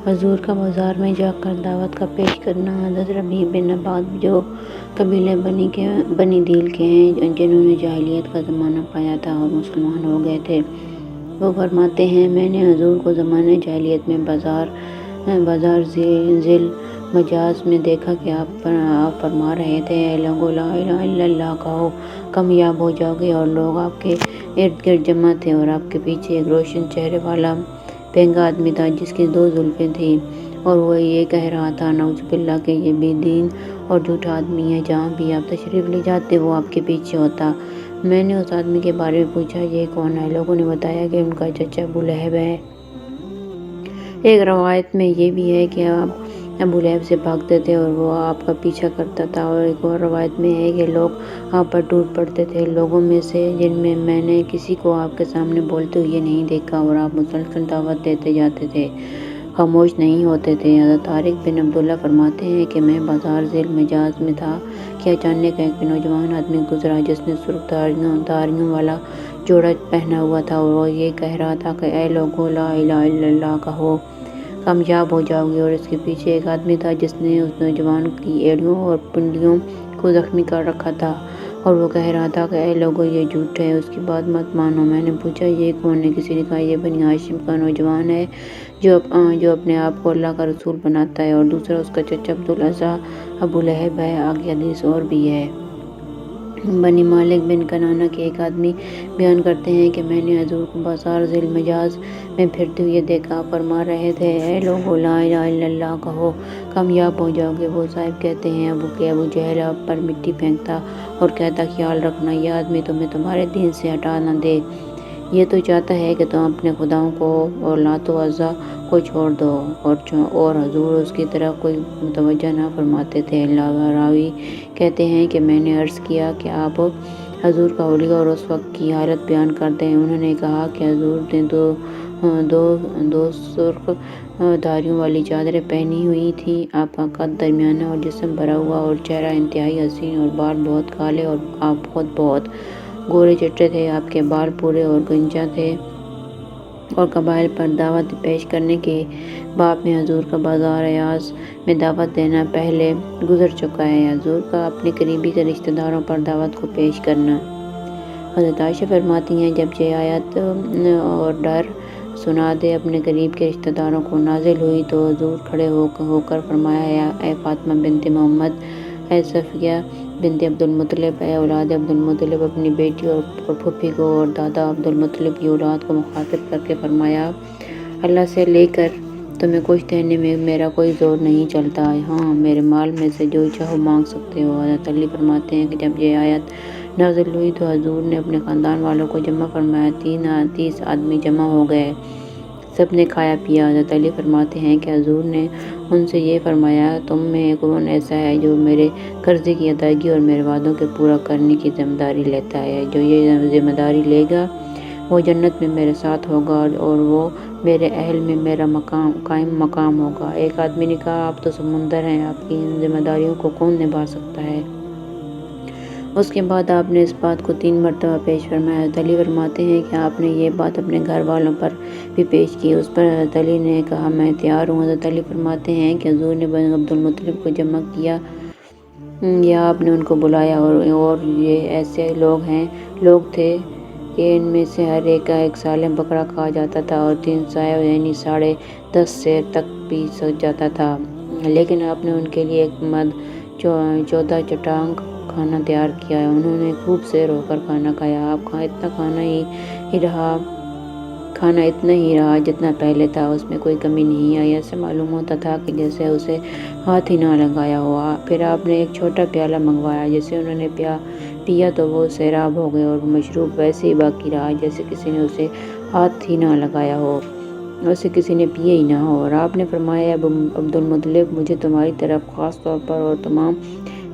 حضور کا بازار میں جا کر دعوت کا پیش کرنا۔ حضرت ربیع بن عباد جو قبیلہ بنی دیل کے ہیں، جنہوں نے جاہلیت کا زمانہ پایا تھا اور مسلمان ہو گئے تھے، وہ فرماتے ہیں میں نے حضور کو زمانہ جاہلیت میں بازار ذیل مجاز میں دیکھا کہ آپ فرما رہے تھے اے لوگو لا الہ الا اللہ کہو کامیاب ہو جاؤ گے، اور لوگ آپ کے ارد گرد جمع تھے اور آپ کے پیچھے ایک روشن چہرے والا پینگا آدمی تھا جس کی 2 زلفیں تھیں، اور وہ یہ کہہ رہا تھا نعوذ باللہ کہ یہ بے دین اور جھوٹا آدمی ہے، جہاں بھی آپ تشریف لے جاتے وہ آپ کے پیچھے ہوتا۔ میں نے اس آدمی کے بارے میں پوچھا یہ کون ہے؟ لوگوں نے بتایا کہ ان کا چچا ابو لہب ہے۔ ایک روایت میں یہ بھی ہے کہ آپ ابو لہب سے بھاگتے تھے اور وہ آپ کا پیچھا کرتا تھا، اور ایک اور روایت میں ہے کہ لوگ آپ پر ٹوٹ پڑتے تھے، لوگوں میں سے جن میں نے کسی کو آپ کے سامنے بولتے ہوئے نہیں دیکھا، اور آپ مسلسل دعوت دیتے جاتے تھے، خاموش نہیں ہوتے تھے۔ حضرت طارق بن عبداللہ فرماتے ہیں کہ میں بازار ذیل مجاز میں تھا کہ اچانک ایک نوجوان آدمی گزرا جس نے سرخ داڑھیوں والا جوڑا پہنا ہوا تھا، اور وہ یہ کہہ رہا تھا کہ اے لوگو لا الہ الا اللہ کہو کامیاب ہو جاؤ گے، اور اس کے پیچھے ایک آدمی تھا جس نے اس نوجوان کی ایڑیوں اور پنڈلیوں کو زخمی کر رکھا تھا، اور وہ کہہ رہا تھا کہ اے لوگو یہ جھوٹ ہے، اس کی بات مت مانو۔ میں نے پوچھا یہ کون ہے؟ کسی نے کہا یہ بنی ہاشم کا نوجوان ہے جو اپنے آپ کو اللہ کا رسول بناتا ہے، اور دوسرا اس کا چچا عبدالعزیٰ ابو لہب ہے۔ آگے حدیث اور بھی ہے۔ بنی مالک بن کنانہ کے ایک آدمی بیان کرتے ہیں کہ میں نے حضور کو بازار ذیل مجاز میں پھرتے ہوئے دیکھا، فرما رہے تھے اے لوگو لا الہ الا اللہ کہو کامیاب ہو جاؤ گے۔ وہ صاحب کہتے ہیں ابو جہل آپ پر مٹی پھینکتا اور کہتا خیال رکھنا یہ آدمی تمہیں تمہارے دین سے ہٹا نہ دے، یہ تو چاہتا ہے کہ تم اپنے خداؤں کو اور لات و عزا کو چھوڑ دو، اور حضور اس کی طرف کوئی متوجہ نہ فرماتے تھے۔ راوی کہتے ہیں کہ میں نے عرض کیا کہ آپ حضور کا حلیہ اور اس وقت کی حالت بیان کر دیں۔ انہوں نے کہا کہ حضور نے دو سرخ دھاریوں والی چادریں پہنی ہوئی تھیں، آپ کا قد درمیانہ اور جسم بھرا ہوا اور چہرہ انتہائی حسین، اور بال بہت کالے اور آپ خود بہت گورے چٹے تھے، آپ کے بال پورے اور گنجا تھے، اور قبائل پر دعوت پیش کرنے کے باب میں حضور کا بازار ایاز میں دعوت دینا پہلے گزر چکا ہے، حضور کا اپنے قریبی رشتہ داروں پر دعوت کو پیش کرنا۔ حضرت عائشہ فرماتی ہیں جب یہ آیت اور ڈر سنا دے اپنے قریب کے رشتہ داروں کو نازل ہوئی تو حضور کھڑے ہو کر فرمایا اے فاطمہ بنت محمد، اے صفیہ بنت عبد المطلب، اے اولاد عبد المطلب، اپنی بیٹی اور پھوپھی کو اور دادا عبد المطلب کی اولاد کو مخاطب کر کے فرمایا اللہ سے لے کر تمہیں کچھ دینے میں میرا کوئی زور نہیں چلتا، ہاں میرے مال میں سے جو چاہو مانگ سکتے ہو۔ حضرت علی فرماتے ہیں کہ جب یہ آیت نازل ہوئی تو حضور نے اپنے خاندان والوں کو جمع فرمایا، 30 آدمی جمع ہو گئے، سب نے کھایا پیا۔ حضرت علی فرماتے ہیں کہ حضور نے ان سے یہ فرمایا تم میں کون ایسا ہے جو میرے قرضے کی ادائیگی اور میرے وعدوں کے پورا کرنے کی ذمہ داری لیتا ہے؟ جو یہ ذمہ داری لے گا وہ جنت میں میرے ساتھ ہوگا، اور وہ میرے اہل میں میرا قائم مقام ہوگا۔ ایک آدمی نے کہا آپ تو سمندر ہیں، آپ کی ان ذمہ داریوں کو کون نبھا سکتا ہے؟ اس کے بعد آپ نے اس بات کو 3 مرتبہ پیش فرمایا۔ حضرت علی فرماتے ہیں کہ آپ نے یہ بات اپنے گھر والوں پر بھی پیش کی، اس پر حضرت علی نے کہا میں تیار ہوں۔ حضرت علی فرماتے ہیں کہ حضور نے بنی عبد المطلب کو جمع کیا یا آپ نے ان کو بلایا، اور یہ ایسے لوگ تھے کہ ان میں سے ہر ایک کا ایک سالم بکرا کھا جاتا تھا، اور 3 سائے یعنی 10.5 سیر تک پی جاتا تھا، لیکن آپ نے ان کے لیے ایک مد 14 چٹانگ کھانا تیار کیا، انہوں نے خوب سیر ہو کر کھانا کھایا، آپ کا کھانا اتنا ہی رہا جتنا پہلے تھا، اس میں کوئی کمی نہیں آئی، ایسے معلوم ہوتا تھا کہ جیسے اسے ہاتھ ہی نہ لگایا ہو۔ پھر آپ نے ایک چھوٹا پیالہ منگوایا، جسے انہوں نے پیا تو وہ سیراب ہو گئے، اور مشروب ویسے ہی باقی رہا جیسے کسی نے اسے ہاتھ ہی نہ لگایا ہو، اسے کسی نے پیا ہی نہ ہو۔ اور آپ نے فرمایا عبد المطلب مجھے تمہاری طرف خاص طور پر اور تمام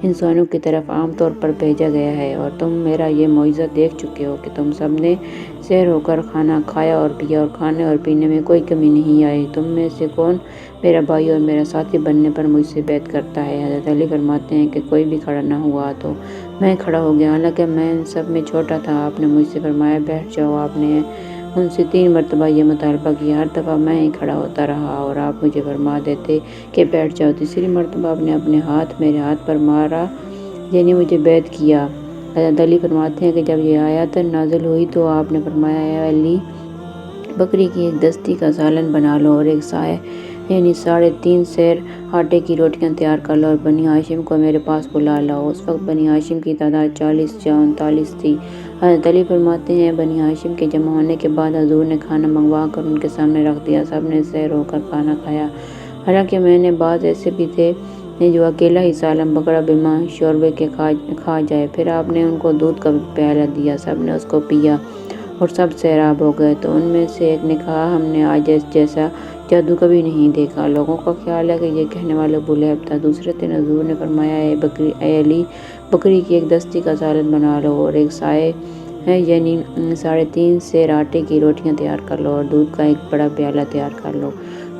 انسانوں کی طرف عام طور پر بھیجا گیا ہے، اور تم میرا یہ معجزہ دیکھ چکے ہو کہ تم سب نے سیر ہو کر کھانا کھایا اور پیا، اور کھانے اور پینے میں کوئی کمی نہیں آئی، تم میں سے کون میرا بھائی اور میرا ساتھی بننے پر مجھ سے بیعت کرتا ہے؟ حضرت علی فرماتے ہیں کہ کوئی بھی کھڑا نہ ہوا تو میں کھڑا ہو گیا، حالانکہ میں ان سب میں چھوٹا تھا، آپ نے مجھ سے فرمایا بیٹھ جاؤ، آپ نے ان سے 3 مرتبہ یہ مطالبہ کیا، ہر دفعہ میں ہی کھڑا ہوتا رہا اور آپ مجھے فرما دیتے کہ بیٹھ جاؤ۔ تیسری مرتبہ آپ نے اپنے ہاتھ میرے ہاتھ پر مارا، یعنی مجھے بیعت کیا۔ حضرت علی فرماتے ہیں کہ جب یہ آیت نازل ہوئی تو آپ نے فرمایا، اے علی، بکری کی ایک دستی کا سالن بنا لو اور ایک سائے یعنی 3.5 سیر آٹے کی روٹیاں تیار کر لو اور بنی ہاشم کو میرے پاس بلا لاؤ۔ اس وقت بنی ہاشم کی تعداد 40 یا 39 تھی۔ حضرت علی فرماتے ہیں، بنی ہاشم کے جمع ہونے کے بعد حضور نے کھانا منگوا کر ان کے سامنے رکھ دیا۔ سب نے سیر ہو کر کھانا کھایا، حالانکہ میں نے بعض ایسے بھی تھے جو اکیلا ہی سالن بکرا بنا شوربے کے کھا جائے۔ پھر آپ نے ان کو دودھ کا پیالہ دیا، سب نے اس کو پیا اور سب سیراب ہو گئے۔ تو ان میں سے ایک نے کہا، ہم نے آج جیسا جادو کبھی نہیں دیکھا۔ لوگوں کا خیال ہے کہ یہ کہنے والا ابو لہب تھا۔ دوسرے دن حضور نے فرمایا، اے علی، بکری کی ایک دستی کا سالن بنا لو اور ایک سائے یعنی 3.5 سیر آٹے کی روٹیاں تیار کر لو اور دودھ کا ایک بڑا پیالہ تیار کر لو۔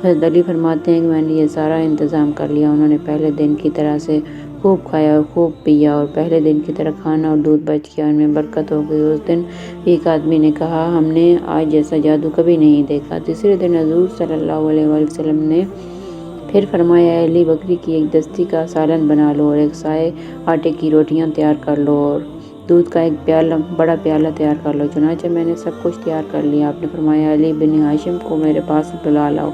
حضرت علی فرماتے ہیں کہ میں نے یہ سارا انتظام کر لیا۔ انہوں نے پہلے دن کی طرح سے خوب کھایا اور خوب پیا اور پہلے دن کی طرح کھانا اور دودھ بچ گیا، ان میں برکت ہو گئی۔ اس دن ایک آدمی نے کہا، ہم نے آج جیسا جادو کبھی نہیں دیکھا۔ تیسرے دن حضور صلی اللہ علیہ وآلہ وسلم نے پھر فرمایا، اے علی، بکری کی ایک دستی کا سالن بنا لو اور ایک سائے آٹے کی روٹیاں تیار کر لو اور دودھ کا ایک بڑا پیالہ تیار کر لو۔ چنانچہ میں نے سب کچھ تیار کر لیا۔ آپ نے فرمایا، علی بن ہاشم کو میرے پاس بلا لاؤ۔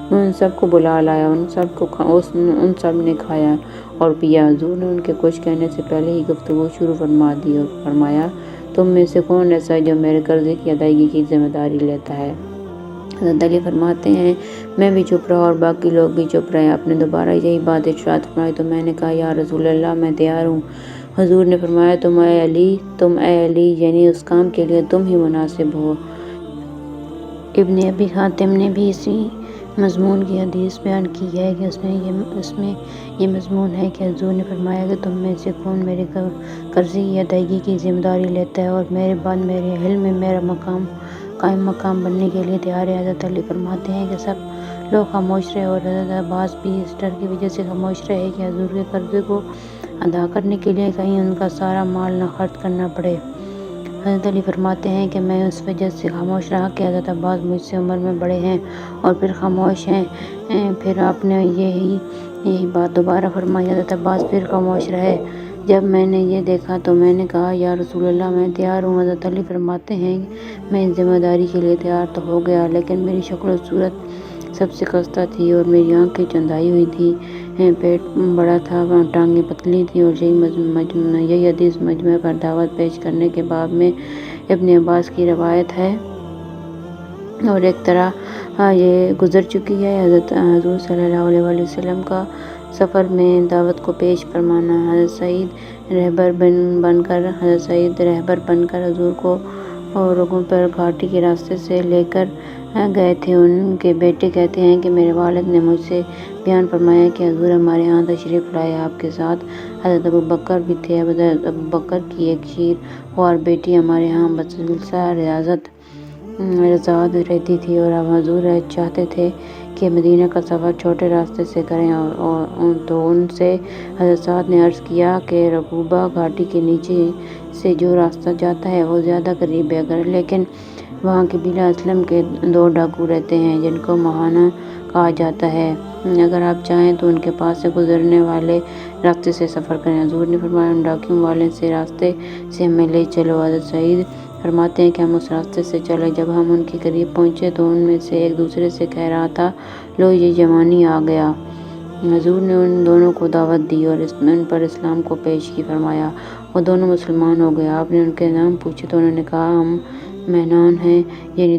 میں ان سب کو بلا لایا، ان سب نے کھایا اور پیا۔ حضور نے ان کے کچھ کہنے سے پہلے ہی گفتگو شروع فرما دی اور فرمایا، تم میں سے کون ایسا ہے جو میرے قرضے کی ادائیگی کی ذمہ داری لیتا ہے؟ حضرت علی فرماتے ہیں، میں بھی چپ رہا اور باقی لوگ بھی چپ رہے۔ آپ نے دوبارہ یہی بات ارشاد فرمائی تو میں نے کہا، یا رسول اللہ، میں تیار ہوں۔ حضور نے فرمایا، تم اے علی یعنی اس کام کے لیے تم ہی مناسب ہو۔ ابن ابی حاتم نے بھی اسی مضمون کی حدیث بیان کی ہے کہ اس میں یہ مضمون ہے کہ حضور نے فرمایا کہ تم میں سے کون میرے قرضے کی ادائیگی کی ذمہ داری لیتا ہے اور میرے بعد میرے علم میں میرا قائم مقام بننے کے لیے تیار ہے۔ حضرت علی فرماتے ہیں کہ سب لوگ خاموش رہے اور حضرت عباس بھی اس ڈر کی وجہ سے خاموش رہے کہ حضور کے قرضے کو ادا کرنے کے لیے کہیں ان کا سارا مال نہ خرچ کرنا پڑے۔ حضرت علی فرماتے ہیں کہ میں اس وجہ سے خاموش رہا کہ حضرت عباس مجھ سے عمر میں بڑے ہیں اور پھر خاموش ہیں۔ پھر آپ نے یہی بات دوبارہ فرمائی، حضرت عباس پھر خاموش رہے۔ جب میں نے یہ دیکھا تو میں نے کہا، یا رسول اللہ، میں تیار ہوں۔ حضرت علی فرماتے ہیں، میں اس ذمہ داری کے لیے تیار تو ہو گیا، لیکن میری شکل و صورت سب سے خستہ تھی اور میری آنکھیں چندائی ہوئی تھی، پیٹ بڑا تھا، ٹانگیں پتلی تھیں اور یہی حدیث مجمع پر دعوت پیش کرنے کے باب میں ابن عباس کی روایت ہے اور ایک طرح یہ گزر چکی ہے۔ حضور صلی اللہ علیہ وآلہ وسلم کا سفر میں دعوت کو پیش فرمانا۔ حضرت سعید رہبر بن کر حضور کو رگوں پر گھاٹی کے راستے سے لے کر گئے تھے۔ ان کے بیٹے کہتے ہیں کہ میرے والد نے مجھ سے بیان فرمایا کہ حضور ہمارے ہاں تشریف لائے، آپ کے ساتھ حضرت ابوبکر بھی تھے۔ حضرت ابوبکر کی ایک شیر خوار بیٹی ہمارے ہاں بسلسلہ رضاعت رہتی تھی اور اب حضور چاہتے تھے کہ مدینہ کا سفر چھوٹے راستے سے کریں تو ان سے حضرت سعد نے عرض کیا کہ رکوبہ گھاٹی کے نیچے سے جو راستہ جاتا ہے وہ زیادہ قریب ہے، لیکن وہاں قبیلہ اسلم کے 2 ڈاکو رہتے ہیں جن کو مہانہ کہا جاتا ہے، اگر آپ چاہیں تو ان کے پاس سے گزرنے والے راستے سے سفر کریں۔ حضور نے فرمایا، ان ڈاکیوں والے سے راستے سے ہمیں لے چلو۔ حضرت سعید فرماتے ہیں کہ ہم اس راستے سے چلے۔ جب ہم ان کے قریب پہنچے تو ان میں سے ایک دوسرے سے کہہ رہا تھا، لو یہ جوانی آ گیا۔ حضور نے ان دونوں کو دعوت دی اور ان پر اسلام کو پیش کی فرمایا، وہ دونوں مسلمان ہو گئے۔ آپ نے ان کے نام پوچھے تو انہوں نے کہا، ہم مہنان ہیں، یعنی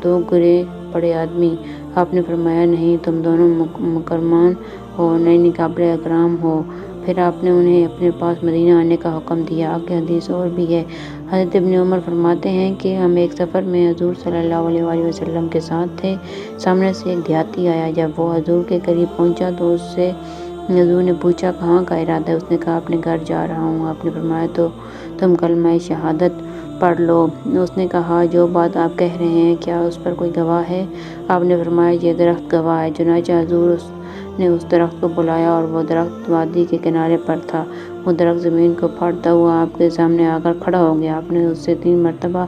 دو گرے پڑے آدمی۔ آپ نے فرمایا، نہیں، تم دونوں مکرمان ہو، یعنی قابل اکرام ہو۔ پھر آپ نے انہیں اپنے پاس مدینہ آنے کا حکم دیا۔ آگے حدیث اور بھی ہے۔ حضرت ابن عمر فرماتے ہیں کہ ہم ایک سفر میں حضور صلی اللہ علیہ وآلہ وسلم کے ساتھ تھے، سامنے سے ایک دیہاتی آیا۔ جب وہ حضور کے قریب پہنچا تو اس سے حضور نے پوچھا، کہاں کا ارادہ ہے؟ اس نے کہا، اپنے گھر جا رہا ہوں۔ آپ نے فرمایا، تو تم کلمہ شہادت پڑھ لو۔ اس نے کہا، جو بات آپ کہہ رہے ہیں کیا اس پر کوئی گواہ ہے؟ آپ نے فرمایا، یہ درخت گواہ ہے۔ چنانچہ حضور اس نے اس درخت کو بلایا اور وہ درخت وادی کے کنارے پر تھا۔ وہ درخت زمین کو پھاڑتا ہوا آپ کے سامنے آ کر کھڑا ہو گیا۔ آپ نے اس سے 3 مرتبہ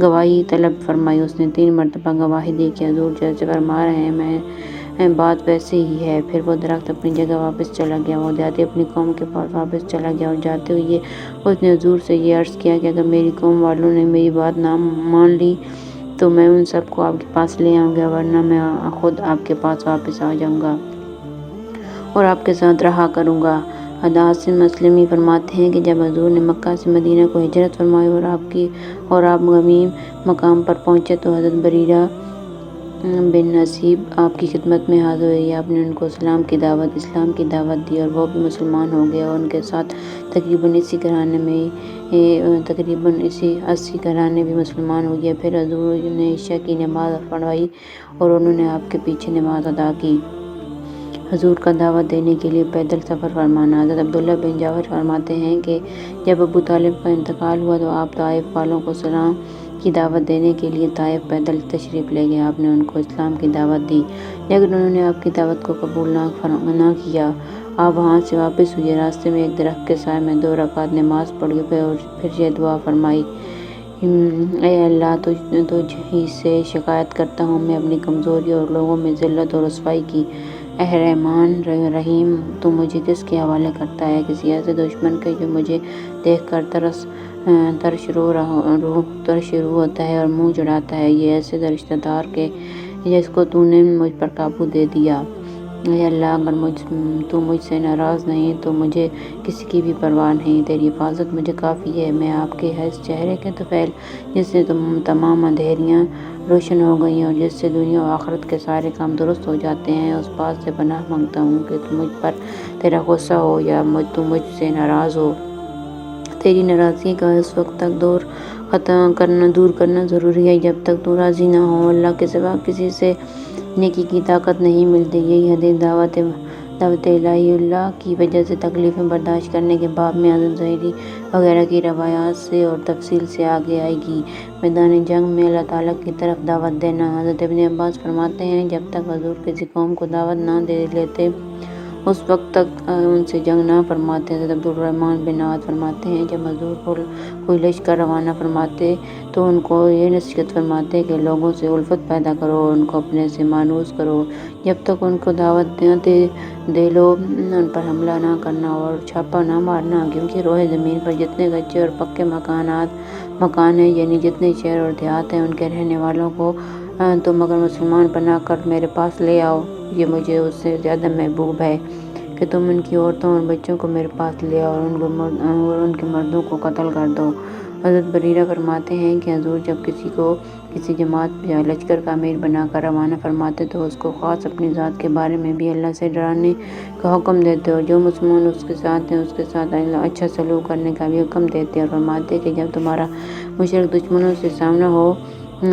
گواہی طلب فرمائی۔ اس نے 3 مرتبہ گواہی دی کہ حضور جیسے فرما رہے ہیں میں بات ویسے ہی ہے۔ پھر وہ درخت اپنی جگہ واپس چلا گیا۔ وہ دیہاتی اپنی قوم کے پاس واپس چلا گیا اور جاتے ہوئے اس نے حضور سے یہ عرض کیا کہ اگر میری قوم والوں نے میری بات نہ مان لی تو میں ان سب کو آپ کے پاس لے آؤں گا، ورنہ میں خود آپ کے پاس واپس آ جاؤں گا اور آپ کے ساتھ رہا کروں گا۔ حسن مسلمی فرماتے ہیں کہ جب حضور نے مکہ سے مدینہ کو ہجرت فرمائی اور آپ غمیم مقام پر پہنچے تو حضرت بریرہ بن نصیب آپ کی خدمت میں حاضر ہوئی۔ آپ نے ان کو اسلام کی دعوت دی اور وہ بھی مسلمان ہو گئے اور ان کے ساتھ تقریباً 80 گھرانے بھی مسلمان ہو گئے۔ پھر حضور نے عشاء کی نماز پڑھائی اور انہوں نے آپ کے پیچھے نماز ادا کی۔ حضور کا دعوت دینے کے لیے پیدل سفر فرمانا۔ حضرت عبداللہ بن جعفر فرماتے ہیں کہ جب ابو طالب کا انتقال ہوا تو آپ طائف والوں کو اسلام کی دعوت دینے کے لیے طائف پیدل تشریف لے گئے۔ آپ نے ان کو اسلام کی دعوت دی لیکن انہوں نے آپ کی دعوت کو قبول نہ کیا۔ آپ وہاں سے واپس ہوئے۔ راستے میں ایک درخت کے سائے میں 2 رکعت نماز پڑھی اور پھر یہ دعا فرمائی، اے اللہ تجھ ہی سے شکایت کرتا ہوں، میں اپنی کمزوری اور لوگوں میں ذلت اور رسوائی کی۔ اے رحمان رحیم، تو مجھے کس کے حوالے کرتا ہے؟ کسی ایسے دشمن کے جو مجھے دیکھ کر ترش روح ہوتا ہے اور منہ چڑھاتا ہے، یہ ایسے رشتہ دار کے جس کو تو نے مجھ پر قابو دے دیا۔ اے اللہ، اگر تو مجھ سے ناراض نہیں تو مجھے کسی کی بھی پرواہ نہیں، تیری حفاظت مجھے کافی ہے۔ میں آپ کے اس چہرے کے طفیل جس سے تمام اندھیریاں روشن ہو گئی اور جس سے دنیا و آخرت کے سارے کام درست ہو جاتے ہیں، اس بات سے پناہ مانگتا ہوں کہ مجھ پر تیرا غصہ ہو یا تو مجھ سے ناراض ہو۔ تیری ناراضگی کا اس وقت تک دور کرنا ضروری ہے جب تک تو راضی نہ ہو۔ اللہ کے سوا کسی سے نیکی کی طاقت نہیں ملتی۔ یہی حدیث دعوت الہی اللہ کی وجہ سے تکلیفیں برداشت کرنے کے باب میں حضرت ظہری وغیرہ کی روایات سے اور تفصیل سے آگے آئے گی۔ میدان جنگ میں اللہ تعالیٰ کی طرف دعوت دینا۔ حضرت ابن عباس فرماتے ہیں جب تک حضور کسی قوم کو دعوت نہ دے لیتے اس وقت تک ان سے جنگ نہ فرماتے۔ حضرت عبد الرحمن بن عوف فرماتے ہیں جب حضور کوئی لشکر روانہ فرماتے تو ان کو یہ نصیحت فرماتے کہ لوگوں سے الفت پیدا کرو اور ان کو اپنے سے مانوس کرو، جب تک ان کو دعوت نہ دے لو ان پر حملہ نہ کرنا اور چھاپا نہ مارنا، کیونکہ روئے زمین پر جتنے کچے اور پکے مکان ہیں، یعنی جتنے شہر اور دیہات ہیں، ان کے رہنے والوں کو تم اگر مسلمان بنا کر میرے پاس لے آؤ، یہ مجھے اس سے زیادہ محبوب ہے کہ تم ان کی عورتوں اور بچوں کو میرے پاس لے آؤ اور ان کے مردوں کو قتل کر دو۔ حضرت بریرہ فرماتے ہیں کہ حضور جب کسی کو کسی جماعت یا لشکر کا امیر بنا کر روانہ فرماتے تو اس کو خاص اپنی ذات کے بارے میں بھی اللہ سے ڈرانے کا حکم دیتے اور جو مسلمان اس کے ساتھ ہیں اس کے ساتھ اچھا سلوک کرنے کا بھی حکم دیتے اور فرماتے کہ جب تمہارا مشرک دشمنوں سے سامنا ہو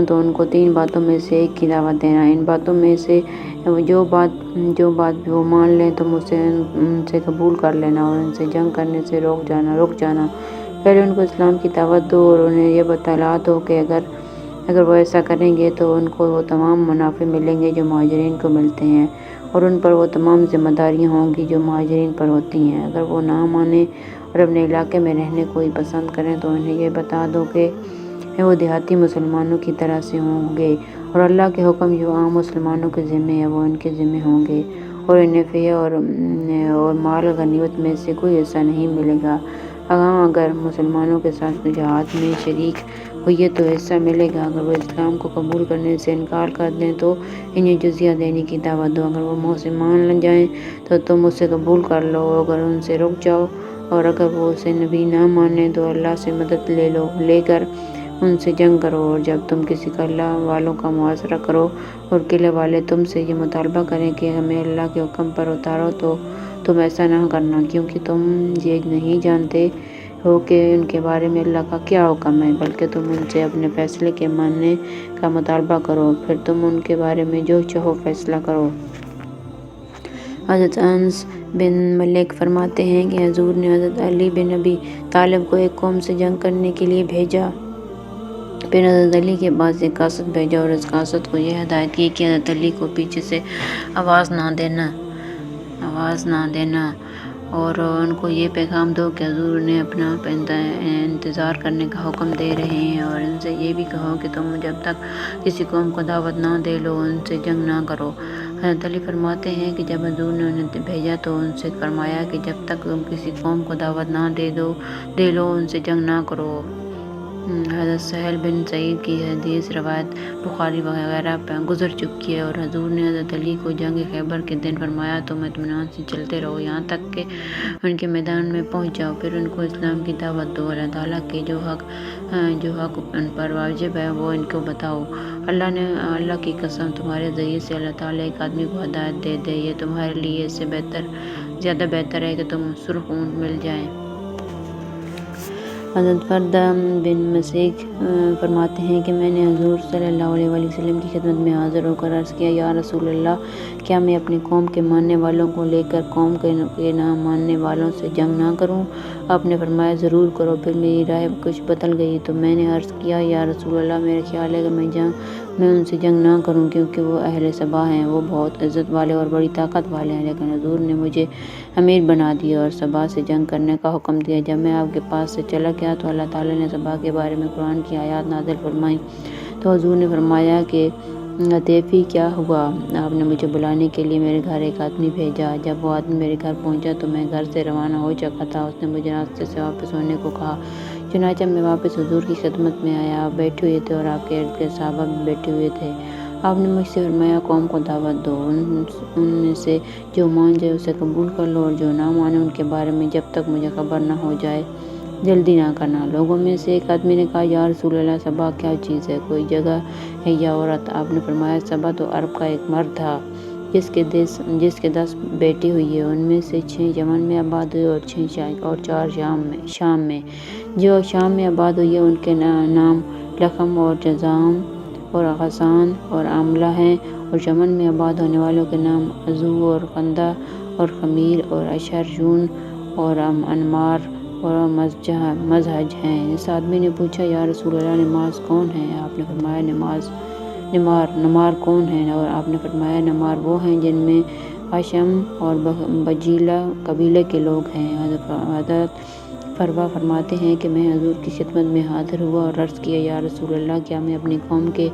تو ان کو 3 باتوں میں سے ایک کی دعوت دینا۔ ان باتوں میں سے جو بات بھی وہ مان لیں تم ان سے قبول کر لینا اور ان سے جنگ کرنے سے رک جانا۔ پہلے ان کو اسلام کی دعوت دو اور انہیں یہ بتلا دو کہ اگر وہ ایسا کریں گے تو ان کو وہ تمام منافع ملیں گے جو مہاجرین کو ملتے ہیں اور ان پر وہ تمام ذمہ داریاں ہوں گی جو مہاجرین پر ہوتی ہیں۔ اگر وہ نہ مانیں اور اپنے علاقے میں رہنے کو ہی پسند کریں تو انہیں یہ بتا دو کہ وہ دیہاتی مسلمانوں کی طرح سے ہوں گے اور اللہ کے حکم جو عام مسلمانوں کے ذمہ ہے وہ ان کے ذمہ ہوں گے اور انہیں فیہ اور مال غنیمت میں سے کوئی حصہ نہیں ملے گا۔ اگر مسلمانوں کے ساتھ جہاد میں شریک ہوئے تو حصہ ملے گا۔ اگر وہ اسلام کو قبول کرنے سے انکار کر دیں تو انہیں جزیہ دینے کی دعوت دو۔ اگر وہ منہ مان نہ جائیں تو تم اسے قبول کر لو اگر ان سے رک جاؤ اور اگر وہ اسے بھی نہ مانیں تو اللہ سے مدد لے کر ان سے جنگ کرو اور جب تم کسی قلعہ والوں کا محاصرہ کرو اور قلعے والے تم سے یہ مطالبہ کریں کہ ہمیں اللہ کے حکم پر اتارو تو تم ایسا نہ کرنا، کیونکہ تم یہ نہیں جانتے ہو کہ ان کے بارے میں اللہ کا کیا حکم ہے، بلکہ تم ان سے اپنے فیصلے کے ماننے کا مطالبہ کرو، پھر تم ان کے بارے میں جو چاہو فیصلہ کرو۔ حضرت انس بن مالک فرماتے ہیں کہ حضور نے حضرت علی بن ابی طالب کو ایک قوم سے جنگ کرنے کے لیے بھیجا۔ پھر حضرت علی کے پاس ایک قاصد بھیجا اور اس قاصد کو یہ ہدایت کی کہ حضرت علی کو پیچھے سے آواز نہ دینا آواز نہ دینا، اور ان کو یہ پیغام دو کہ حضور نے اپنا انتظار کرنے کا حکم دے رہے ہیں، اور ان سے یہ بھی کہو کہ تم جب تک کسی قوم کو دعوت نہ دے لو ان سے جنگ نہ کرو۔ حضرت علی فرماتے ہیں کہ جب حضور نے انہیں بھیجا تو ان سے فرمایا کہ جب تک تم کسی قوم کو دعوت نہ دے لو ان سے جنگ نہ کرو۔ حضرت سہل بن سعید کی حدیث روایت بخاری وغیرہ پہ گزر چکی ہے، اور حضور نے حضرت علی کو جنگ خیبر کے دن فرمایا تم اطمینان سے چلتے رہو یہاں تک کہ ان کے میدان میں پہنچ جاؤ، پھر ان کو اسلام کی دعوت دو، اللہ تعالیٰ کے جو حق ان پر واجب ہے وہ ان کو بتاؤ۔ اللہ کی قسم تمہارے ذریعے سے اللہ تعالیٰ ایک آدمی کو ہدایت دے دے، یہ تمہارے لیے اس سے زیادہ بہتر ہے کہ تم سرخ اونٹ مل جائیں۔ حضرت فردہ بن مسیک فرماتے ہیں کہ میں نے حضور صلی اللہ علیہ وسلم کی خدمت میں حاضر ہو کر عرض کیا، یا رسول اللہ، کیا میں اپنی قوم کے ماننے والوں کو لے کر قوم کے نہ ماننے والوں سے جنگ نہ کروں؟ آپ نے فرمایا ضرور کرو۔ پھر میری رائے کچھ بدل گئی تو میں نے عرض کیا، یا رسول اللہ، میرا خیال ہے کہ میں ان سے جنگ نہ کروں کیونکہ وہ اہل سبا ہیں، وہ بہت عزت والے اور بڑی طاقت والے ہیں، لیکن حضور نے مجھے امیر بنا دیا اور سبا سے جنگ کرنے کا حکم دیا۔ جب میں آپ کے پاس سے چلا گیا تو اللہ تعالیٰ نے سبا کے بارے میں قرآن کی آیات نازل فرمائیں، تو حضور نے فرمایا کہ لطیفی کیا ہوا؟ آپ نے مجھے بلانے کے لیے میرے گھر ایک آدمی بھیجا۔ جب وہ آدمی میرے گھر پہنچا تو میں گھر سے روانہ ہو چکا تھا، اس نے مجھے راستے سے واپس ہونے کو کہا، چنانچہ میں واپس حضور کی خدمت میں آیا۔ آپ بیٹھے ہوئے تھے اور آپ کے ارد گرد صحابہ بھی بیٹھے ہوئے تھے۔ آپ نے مجھ سے فرمایا قوم کو دعوت دو، ان میں سے جو مان جائے اسے قبول کر لو، اور جو نہ مانے ان کے بارے میں جب تک مجھے خبر نہ ہو جائے جلدی نہ کرنا۔ لوگوں میں سے ایک آدمی نے کہا، یا رسول اللہ، سبا کیا چیز ہے؟ کوئی جگہ ہے یا عورت؟ آپ نے فرمایا سبا تو عرب کا ایک مرد تھا جس کے 10 بیٹی ہوئی ہیں، ان میں سے 6 یمن میں آباد ہوئے اور 4 شام میں۔ جو شام میں آباد ہوئی ہے ان کے نام لخم اور جذام اور غسان اور عاملہ ہیں، اور یمن میں آباد ہونے والوں کے نام عزو اور قندہ اور خمیر اور اشرجون اور انمار اور مزہج ہیں۔ اس آدمی نے پوچھا، یا رسول اللہ، نماز کون ہے؟ آپ نے فرمایا نمار کون ہیں؟ اور آپ نے فرمایا نمار وہ ہیں جن میں اشم اور بجیلہ قبیلے کے لوگ ہیں۔ حضرت فروا فرماتے ہیں کہ میں حضور کی خدمت میں حاضر ہوا اور عرض کیا، یا رسول اللہ، کیا میں اپنی قوم کے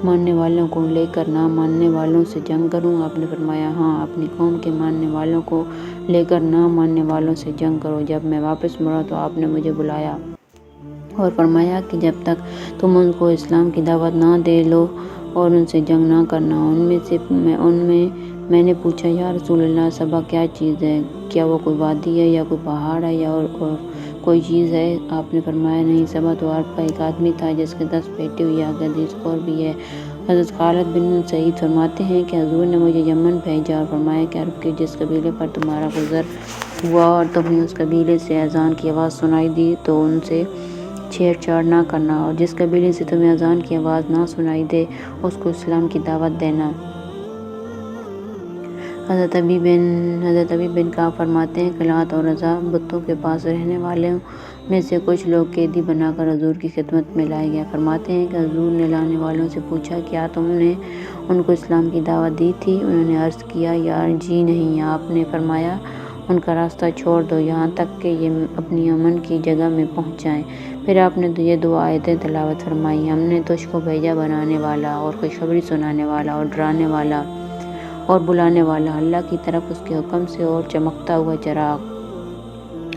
ماننے والوں کو لے کر نہ ماننے والوں سے جنگ کروں؟ آپ نے فرمایا ہاں، اپنی قوم کے ماننے والوں کو لے کر نہ ماننے والوں سے جنگ کرو۔ جب میں واپس مڑا تو آپ نے مجھے بلایا اور فرمایا کہ جب تک تم ان کو اسلام کی دعوت نہ دے لو اور ان سے جنگ نہ کرنا۔ میں نے پوچھا، یا رسول اللہ، سبا کیا چیز ہے؟ کیا وہ کوئی وادی ہے یا کوئی پہاڑ ہے یا اور کوئی چیز ہے؟ آپ نے فرمایا نہیں، سبا تو عرب کا ایک آدمی تھا جس کے 10 بیٹے ہوئے۔ آگے حدیث اور بھی ہے۔ حضرت خالد بن سعید فرماتے ہیں کہ حضور نے مجھے یمن بھیجا اور فرمایا کہ عرب کے جس قبیلے پر تمہارا گزر ہوا اور تمہیں اس قبیلے سے اذان کی آواز سنائی دی تو ان سے چھیڑ چھاڑ نہ کرنا، اور جس قبیلے سے تمہیں اذان کی آواز نہ سنائی دے اس کو اسلام کی دعوت دینا۔ حضرت ابی بن کعب فرماتے ہیں کہ لات اور عزا بتوں کے پاس رہنے والوں میں سے کچھ لوگ قیدی بنا کر حضور کی خدمت میں لائے گئے۔ فرماتے ہیں کہ حضور نے لانے والوں سے پوچھا، کیا تم نے ان کو اسلام کی دعوت دی تھی؟ انہوں نے عرض کیا، یا جی نہیں۔ آپ نے فرمایا ان کا راستہ چھوڑ دو یہاں تک کہ یہ اپنی امن کی جگہ میں پہنچ جائیں۔ پھر آپ نے یہ 2 آیتیں تلاوت فرمائیں، ہم نے تجھ کو بھیجا بنانے والا اور خوشخبری سنانے والا اور ڈرانے والا اور بلانے والا اللہ کی طرف اس کے حکم سے اور چمکتا ہوا چراغ،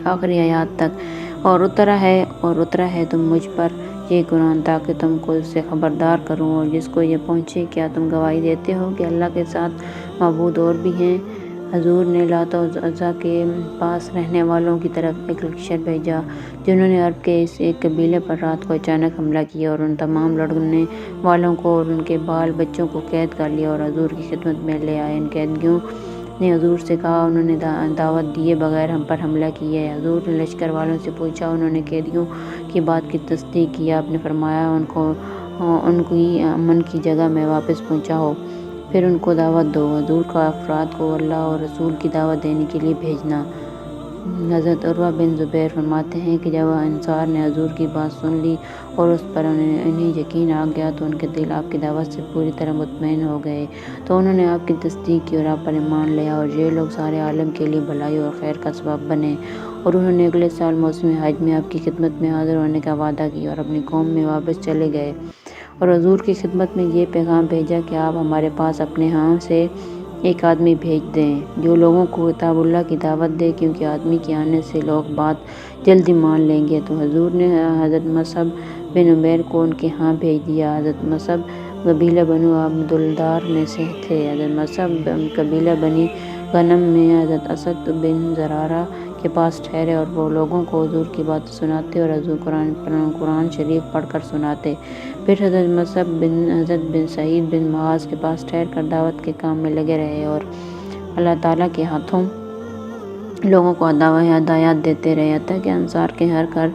آخری آیات تک، اور اترا ہے تم مجھ پر یہ قرآن تاکہ تم کو اس سے خبردار کروں اور جس کو یہ پہنچے۔ کیا تم گواہی دیتے ہو کہ اللہ کے ساتھ معبود اور بھی ہیں؟ حضور نے لات و عزا کے پاس رہنے والوں کی طرف ایک لشکر بھیجا جنہوں نے عرب کے اس ایک قبیلے پر رات کو اچانک حملہ کیا اور ان تمام لڑنے والوں کو اور ان کے بال بچوں کو قید کر لیا اور حضور کی خدمت میں لے آئے۔ ان قیدیوں نے حضور سے کہا، انہوں نے دعوت دیے بغیر ہم پر حملہ کیا ہے۔ حضور نے لشکر والوں سے پوچھا، انہوں نے قیدیوں کی بات کی تصدیق کی۔ آپ نے فرمایا ان کی امن کی جگہ میں واپس پہنچاؤ، پھر ان کو دعوت دو۔ حضور کا افراد کو اللہ اور رسول کی دعوت دینے کے لیے بھیجنا۔ حضرت عروہ بن زبیر فرماتے ہیں کہ جب انصار نے حضور کی بات سن لی اور اس پر انہیں یقین آ گیا تو ان کے دل آپ کی دعوت سے پوری طرح مطمئن ہو گئے، تو انہوں نے آپ کی تصدیق کی اور آپ پر ایمان لیا، اور یہ لوگ سارے عالم کے لیے بھلائی اور خیر کا سبب بنے، اور انہوں نے اگلے سال موسم حج میں آپ کی خدمت میں حاضر ہونے کا وعدہ کیا اور اپنی قوم میں واپس چلے گئے اور حضور کی خدمت میں یہ پیغام بھیجا کہ آپ ہمارے پاس اپنے ہاں سے ایک آدمی بھیج دیں جو لوگوں کو کتاب اللہ کی دعوت دے، کیونکہ آدمی کے آنے سے لوگ بات جلدی مان لیں گے۔ تو حضور نے حضرت مصعب بن عمیر کو ان کے ہاں بھیج دیا۔ حضرت مصعب قبیلہ بنو عبدالدار میں سے تھے۔ حضرت مصعب قبیلہ بنی غنم میں حضرت اسد بن زرارہ کے پاس ٹھہرے اور وہ لوگوں کو حضور کی باتیں سناتے اور حضور قرآن شریف پڑھ کر سناتے۔ پھر حضرت مصعب حضرت بن سعید بن معاذ کے پاس ٹھہر کر دعوت کے کام میں لگے رہے اور اللہ تعالیٰ کے ہاتھوں لوگوں کو ہدایات دیتے رہے، حتیٰ کہ انصار کے ہر گھر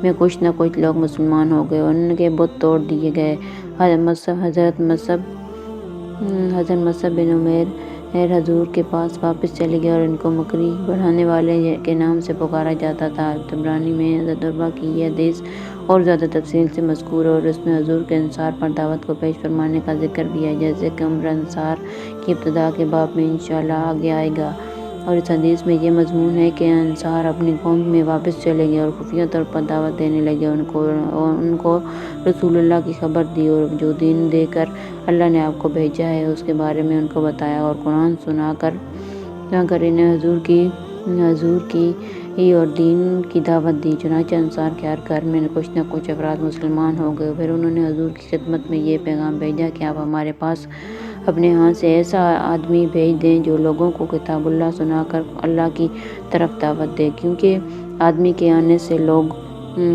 میں کچھ نہ کچھ لوگ مسلمان ہو گئے اور ان کے بت توڑ دیے گئے۔ حضرت مصعب بن عمیر حضور کے پاس واپس چلے گئے اور ان کو مکری بڑھانے والے کے نام سے پکارا جاتا تھا۔ طبرانی میں حضرت عروہ کی یہ حدیث اور زیادہ تفصیل سے مذکور ہے اور اس میں حضور کے انصار پر دعوت کو پیش فرمانے کا ذکر بھی ہے، جیسے کہ امر انصار کی ابتدا کے باب میں انشاءاللہ آگے آئے گا۔ اور اس حدیث میں یہ مضمون ہے کہ انصار اپنی قوم میں واپس چلے گئے اور خفیہ طور پر دعوت دینے لگے، ان کو رسول اللہ کی خبر دی اور جو دین دے کر اللہ نے آپ کو بھیجا ہے اس کے بارے میں ان کو بتایا اور قرآن سنا کر انہیں حضور کی اور دین کی دعوت دی۔ چنانچہ انصار کے ہر گھر میں کچھ نہ کچھ افراد مسلمان ہو گئے۔ پھر انہوں نے حضور کی خدمت میں یہ پیغام بھیجا کہ آپ ہمارے پاس اپنے ہاں سے ایسا آدمی بھیج دیں جو لوگوں کو کتاب اللہ سنا کر اللہ کی طرف دعوت دے، کیونکہ آدمی کے آنے سے لوگ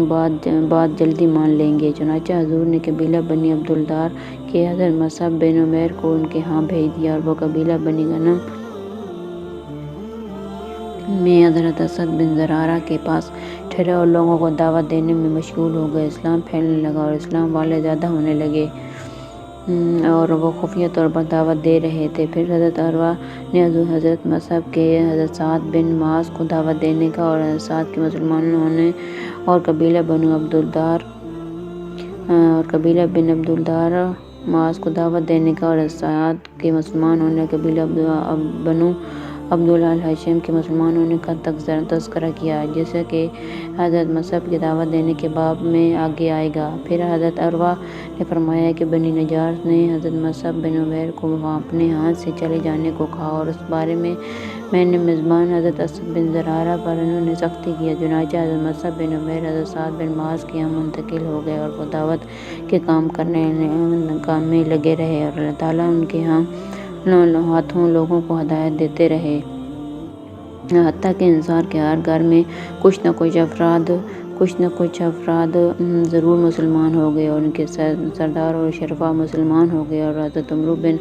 بات جلدی مان لیں گے۔ چنانچہ حضور نے قبیلہ بنی عبدالدار کے حضرت مصعب بن عمیر کو ان کے ہاں بھیج دیا اور وہ قبیلہ بنی غنم میں حضرت اسد بن زرارہ کے پاس ٹھہرے اور لوگوں کو دعوت دینے میں مشغول ہو گئے۔ اسلام پھیلنے لگا اور اسلام والے زیادہ ہونے لگے اور وہ خفیہ طور پر دعوت دے رہے تھے۔ پھر حضرت عروہ نے حضرت مصعب کے حضرت سعد بن معاذ کو دعوت دینے کا اور حضرت سعد کے مسلمان ہونے اور قبیلہ بن عبدالدار معاذ کو دعوت دینے کا اور حضرت سعد کے مسلمان ہونے قبیلہ بنو عبدالہاشم کے مسلمان ہونے کا تذکرہ کیا، جیسا کہ حضرت مصعب کی دعوت دینے کے باب میں آگے آئے گا۔ پھر حضرت عروہ نے فرمایا کہ بنی نجار نے حضرت مصعب بن عمیر کو اپنے ہاں سے چلے جانے کو کہا اور اس بارے میں نے میزبان حضرت اسد بن زرارہ پر انہوں نے سختی کی۔ چنانچہ حضرت مصعب بن عمیر حضرت سعد بن معاذ کے یہاں منتقل ہو گئے اور وہ دعوت کے کام میں لگے رہے اور اللہ تعالیٰ ان کے ہاتھوں لوگوں کو ہدایت دیتے رہے، حتیٰ کہ انصار کے ہر گھر میں کچھ نہ کچھ افراد ضرور مسلمان ہو گئے اور ان کے سردار اور شرفا مسلمان ہو گئے اور حضرت عمرو بن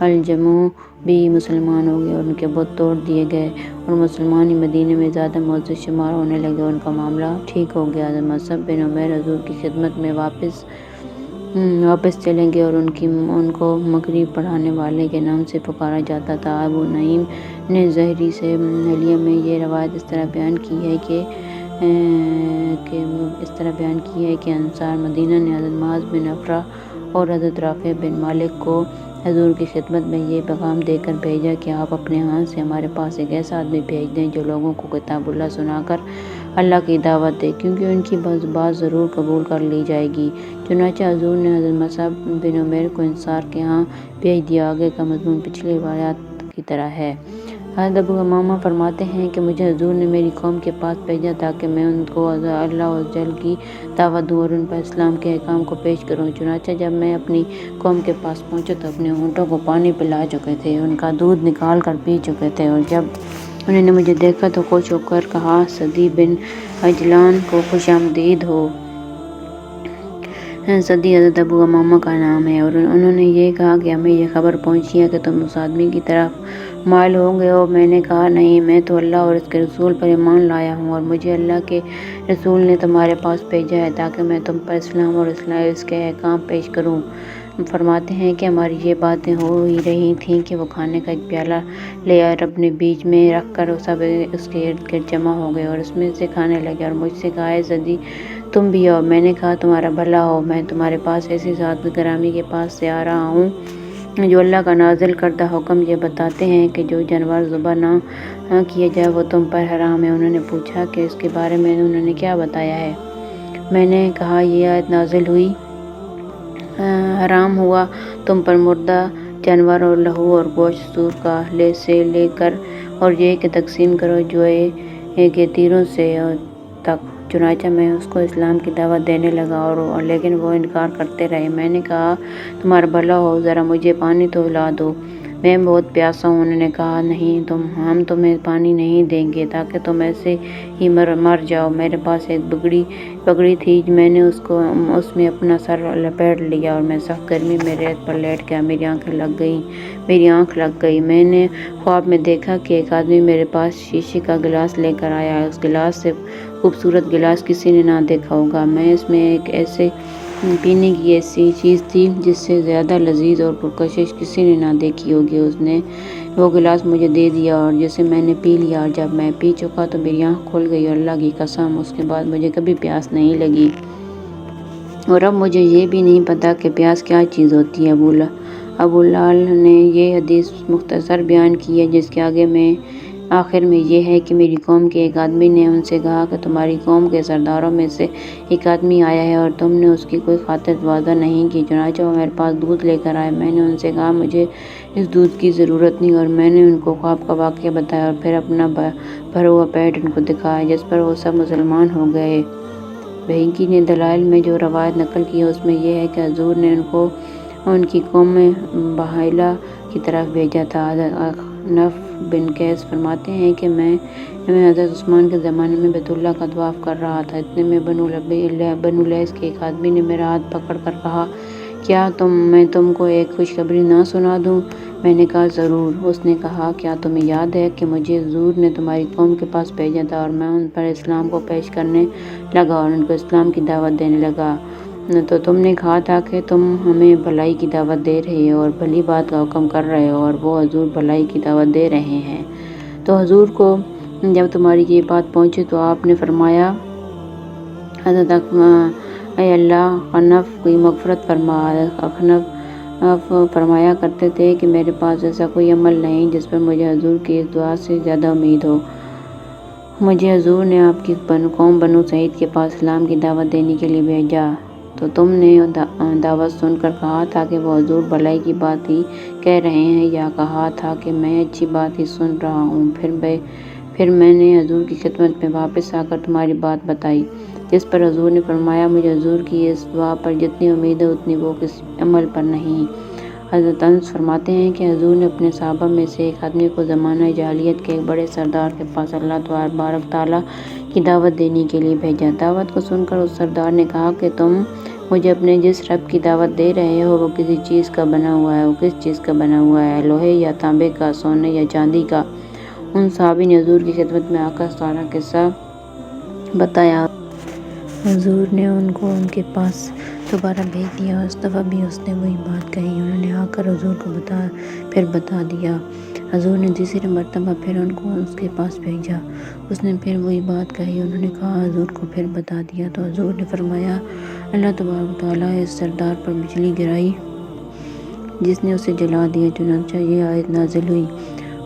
الجموح بھی مسلمان ہو گئے اور ان کے بت توڑ دیے گئے اور مسلمان ہی مدینے میں زیادہ معزز شمار ہونے لگے اور ان کا معاملہ ٹھیک ہو گیا۔ حضرت مصعب بن عمیر حضور کی خدمت میں واپس چلے گئے اور ان کو مکری پڑھانے والے کے نام سے پکارا جاتا تھا۔ ابو نعیم نے ظہری سے حلیہ میں یہ روایت اس طرح بیان کی ہے کہ انصار مدینہ نے حضرت معاذ بن افرا اور حضرت رافع بن مالک کو حضور کی خدمت میں یہ پیغام دے کر بھیجا کہ آپ اپنے ہاں سے ہمارے پاس ایک ایسا آدمی بھیج دیں جو لوگوں کو کتاب اللہ سنا کر اللہ کی دعوت دے، کیونکہ ان کی بات ضرور قبول کر لی جائے گی۔ چنانچہ حضور نے حضرت مصعب بن عمیر کو انصار کے ہاں بھیج دیا۔ آگے کا مضمون پچھلی روایات کی طرح ہے۔ حضرت ابو امامہ فرماتے ہیں کہ مجھے حضور نے میری قوم کے پاس بھیجا تاکہ میں ان کو اللہ عز و جل کی دعوت دوں اور ان پر اسلام کے احکام کو پیش کروں۔ چنانچہ جب میں اپنی قوم کے پاس پہنچا تو اپنے اونٹوں کو پانی پلا چکے تھے، ان کا دودھ نکال کر پی چکے تھے، اور جب انہوں نے مجھے دیکھا تو خوش ہو کر کہا، صدی بن عجلان کو خوش آمدید ہو۔ صدی حضرت ابو امامہ کا نام ہے اور انہوں نے یہ کہا کہ ہمیں یہ خبر پہنچی ہے کہ تم اس آدمی کی طرف مائل ہو گئے ہو۔ میں نے کہا، نہیں، میں تو اللہ اور اس کے رسول پر ایمان لایا ہوں اور مجھے اللہ کے رسول نے تمہارے پاس بھیجا ہے تاکہ میں تم پر اسلام اور اس کے احکام پیش کروں۔ فرماتے ہیں کہ ہماری یہ باتیں ہو ہی رہی تھیں کہ وہ کھانے کا ایک پیالہ لے آئے اور اپنے بیچ میں رکھ کر سب اس کے ارد گرد جمع ہو گئے اور اس میں سے کھانے لگے اور مجھ سے کہا، اے زیدی تم بھی آؤ۔ میں نے کہا، تمہارا بھلا ہو، میں تمہارے پاس ایسی ذات گرامی کے پاس سے آ رہا ہوں جو اللہ کا نازل کردہ حکم یہ بتاتے ہیں کہ جو جانور ذبح نہ کیا جائے وہ تم پر حرام ہے۔ انہوں نے پوچھا کہ اس کے بارے میں انہوں نے کیا بتایا ہے؟ میں نے کہا، یہ آیت نازل ہوئی، حرام ہوا تم پر مردہ جانور اور لہو اور گوشت سور کا سے لے کر اور یہ کہ تقسیم کرو جوئے کے تیروں سے تک۔ چنانچہ میں اس کو اسلام کی دعوت دینے لگا اور لیکن وہ انکار کرتے رہے۔ میں نے کہا، تمہارا بھلا ہو، ذرا مجھے پانی تو پلا دو، میں بہت پیاسا ہوں۔ انہوں نے کہا، نہیں، ہم تمہیں پانی نہیں دیں گے تاکہ تم ایسے ہی مر جاؤ۔ میرے پاس ایک پگڑی تھی، میں نے اس میں اپنا سر لپیٹ لیا اور میں سخت گرمی میں ریت پر لیٹ گیا۔ میری آنکھ لگ گئی۔ میں نے خواب میں دیکھا کہ ایک آدمی میرے پاس شیشے کا گلاس لے کر آیا۔ اس گلاس سے خوبصورت گلاس کسی نے نہ دیکھا ہوگا۔ اس میں ایک ایسے پینے کی ایسی چیز تھی جس سے زیادہ لذیذ اور پرکشش کسی نے نہ دیکھی ہوگی۔ اس نے وہ گلاس مجھے دے دیا اور جسے میں نے پی لیا اور جب میں پی چکا تو میری آنکھ کھل گئی اور اللہ کی قسم اس کے بعد مجھے کبھی پیاس نہیں لگی۔ اور اب مجھے یہ بھی نہیں پتا کہ پیاس کیا چیز ہوتی ہے۔ ابو لال نے یہ حدیث مختصر بیان کی ہے جس کے آخر میں یہ ہے کہ میری قوم کے ایک آدمی نے ان سے کہا کہ تمہاری قوم کے سرداروں میں سے ایک آدمی آیا ہے اور تم نے اس کی کوئی خاطر تواضع نہیں کی۔ چنانچہ وہ میرے پاس دودھ لے کر آئے۔ میں نے ان سے کہا، مجھے اس دودھ کی ضرورت نہیں، اور میں نے ان کو خواب کا واقعہ بتایا اور پھر اپنا بھرا ہوا پیٹ ان کو دکھایا، جس پر وہ سب مسلمان ہو گئے۔ بہقی نے دلائل میں جو روایت نقل کی ہے اس میں یہ ہے کہ حضور نے ان کو ان کی قوم بحیلہ کی طرف بھیجا تھا۔ حضرت اخنف بن قیس فرماتے ہیں کہ میں حضرت عثمان کے زمانے میں بیت اللہ کا طواف کر رہا تھا۔ اتنے میں بنو لیث کے ایک آدمی نے میرا ہاتھ پکڑ کر کہا، کیا میں تم کو ایک خوشخبری نہ سنا دوں؟ میں نے کہا، ضرور۔ اس نے کہا، کیا تمہیں یاد ہے کہ مجھے حضور نے تمہاری قوم کے پاس بھیجا تھا اور میں ان پر اسلام کو پیش کرنے لگا اور ان کو اسلام کی دعوت دینے لگا، تو تم نے کہا تھا کہ تم ہمیں بھلائی کی دعوت دے رہے ہو اور بھلی بات کا حکم کر رہے ہو، اور وہ حضور بھلائی کی دعوت دے رہے ہیں۔ تو حضور کو جب تمہاری یہ بات پہنچی تو آپ نے فرمایا، حضرت اے اللہ اخنف کی مغفرت فرما۔ اخنف فرمایا کرتے تھے کہ میرے پاس ایسا کوئی عمل نہیں جس پر مجھے حضور کی اس دعا سے زیادہ امید ہو۔ مجھے حضور نے آپ کی قوم بنو سعید کے پاس اسلام کی دعوت دینے کے لیے بھیجا، تو تم نے دعوت سن کر کہا تھا کہ وہ حضور بھلائی کی بات ہی کہہ رہے ہیں، یا کہا تھا کہ میں اچھی بات ہی سن رہا ہوں؟ پھر میں نے حضور کی خدمت میں واپس آ کر تمہاری بات بتائی، جس پر حضور نے فرمایا، مجھے حضور کی اس دعا پر جتنی امید ہے اتنی وہ کسی عمل پر نہیں۔ حضرت انس فرماتے ہیں کہ حضور نے اپنے صحابہ میں سے ایک آدمی کو زمانہ جاہلیت کے ایک بڑے سردار کے پاس اللہ تبارک تعالیٰ کی دعوت دینے کے لیے بھیجا۔ دعوت کو سن کر اس سردار نے کہا کہ تم مجھے اپنے جس رب کی دعوت دے رہے ہو وہ کسی چیز کا بنا ہوا ہے۔ وہ کس چیز کا بنا ہوا ہے؟ لوہے یا تانبے کا، سونے یا چاندی کا؟ ان صحابی نے حضور کی خدمت میں آ کر سارا قصہ بتایا۔ حضور نے ان کو ان کے پاس دوبارہ بھیج دیا۔ اس دفعہ بھی اس نے وہی بات کہی۔ انہوں نے آ کر حضور کو پھر بتا دیا۔ حضور نے تیسری مرتبہ پھر ان کو اس کے پاس بھیجا۔ اس نے پھر وہی بات کہی۔ انہوں نے کہا، حضور کو پھر بتا دیا۔ تو حضور نے فرمایا، اللہ تبارک تعالیٰ اس سردار پر بجلی گرائی جس نے اسے جلا دیا۔ چنانچہ یہ آیت نازل ہوئی،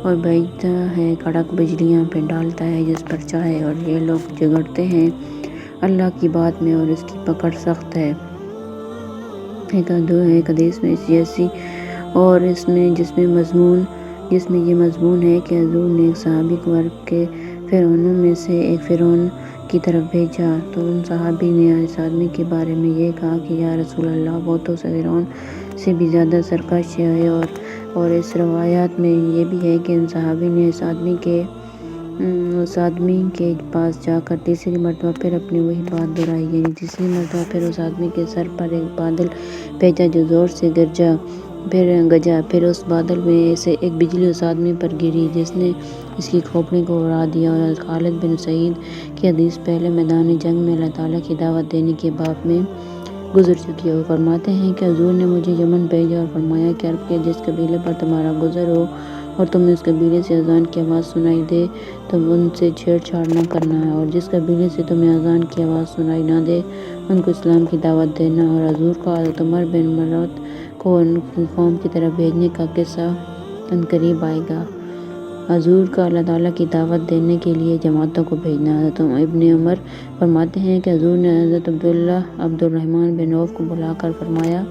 اور بھیجتا ہے کڑک بجلیاں، پھر ڈالتا ہے جس پر چاہے، اور یہ لوگ جھگڑتے ہیں اللہ کی بات میں اور اس کی پکڑ سخت ہے۔ ایک حدیث میں جیسی اور جس میں یہ مضمون ہے کہ حضور نے ایک صحابی کو عرب کے فرعونوں میں سے ایک فرعون کی طرف بھیجا، تو ان صحابی نے اس آدمی کے بارے میں یہ کہا کہ یا رسول اللہ، وہ تو فرعون سے بھی زیادہ سرکش ہے۔ اور اس روایات میں یہ بھی ہے کہ ان صحابی نے اس آدمی کے پاس جا کر تیسری مرتبہ پھر اپنی وہی بات دہرائی، یعنی تیسری مرتبہ پھر اس آدمی کے سر پر ایک بادل بھیجا جو زور سے گرجا، پھر اس بادل میں سے ایک بجلی اس آدمی پر گری جس نے اس کی کھوپڑی کو اڑا دیا۔ اور خالد بن سعید کی حدیث، پہلے میدان جنگ میں اللہ تعالیٰ کی دعوت دینے کے باب میں گزر چکی ہو۔ فرماتے ہیں کہ حضور نے مجھے یمن بھیجا اور فرمایا کہ عرب کے جس قبیلے پر تمہارا گزر ہو اور تمہیں اس قبیلے سے اذان کی آواز سنائی دے تو ان سے چھیڑ چھاڑ نہ کرنا ہے، اور جس قبیلے سے تمہیں اذان کی آواز سنائی نہ دے ان کو اسلام کی دعوت دینا۔ اور حضور کا حضرت عمر بن مرت کو ان کی قوم کی طرف بھیجنے کا قصہ عنقریب آئے گا۔ حضور کا اللہ تعالیٰ کی دعوت دینے کے لیے جماعتوں کو بھیجنا۔ حضرت ابن عمر فرماتے ہیں کہ حضور نے حضرت عبد الرحمن بن عوف کو بلا کر فرمایا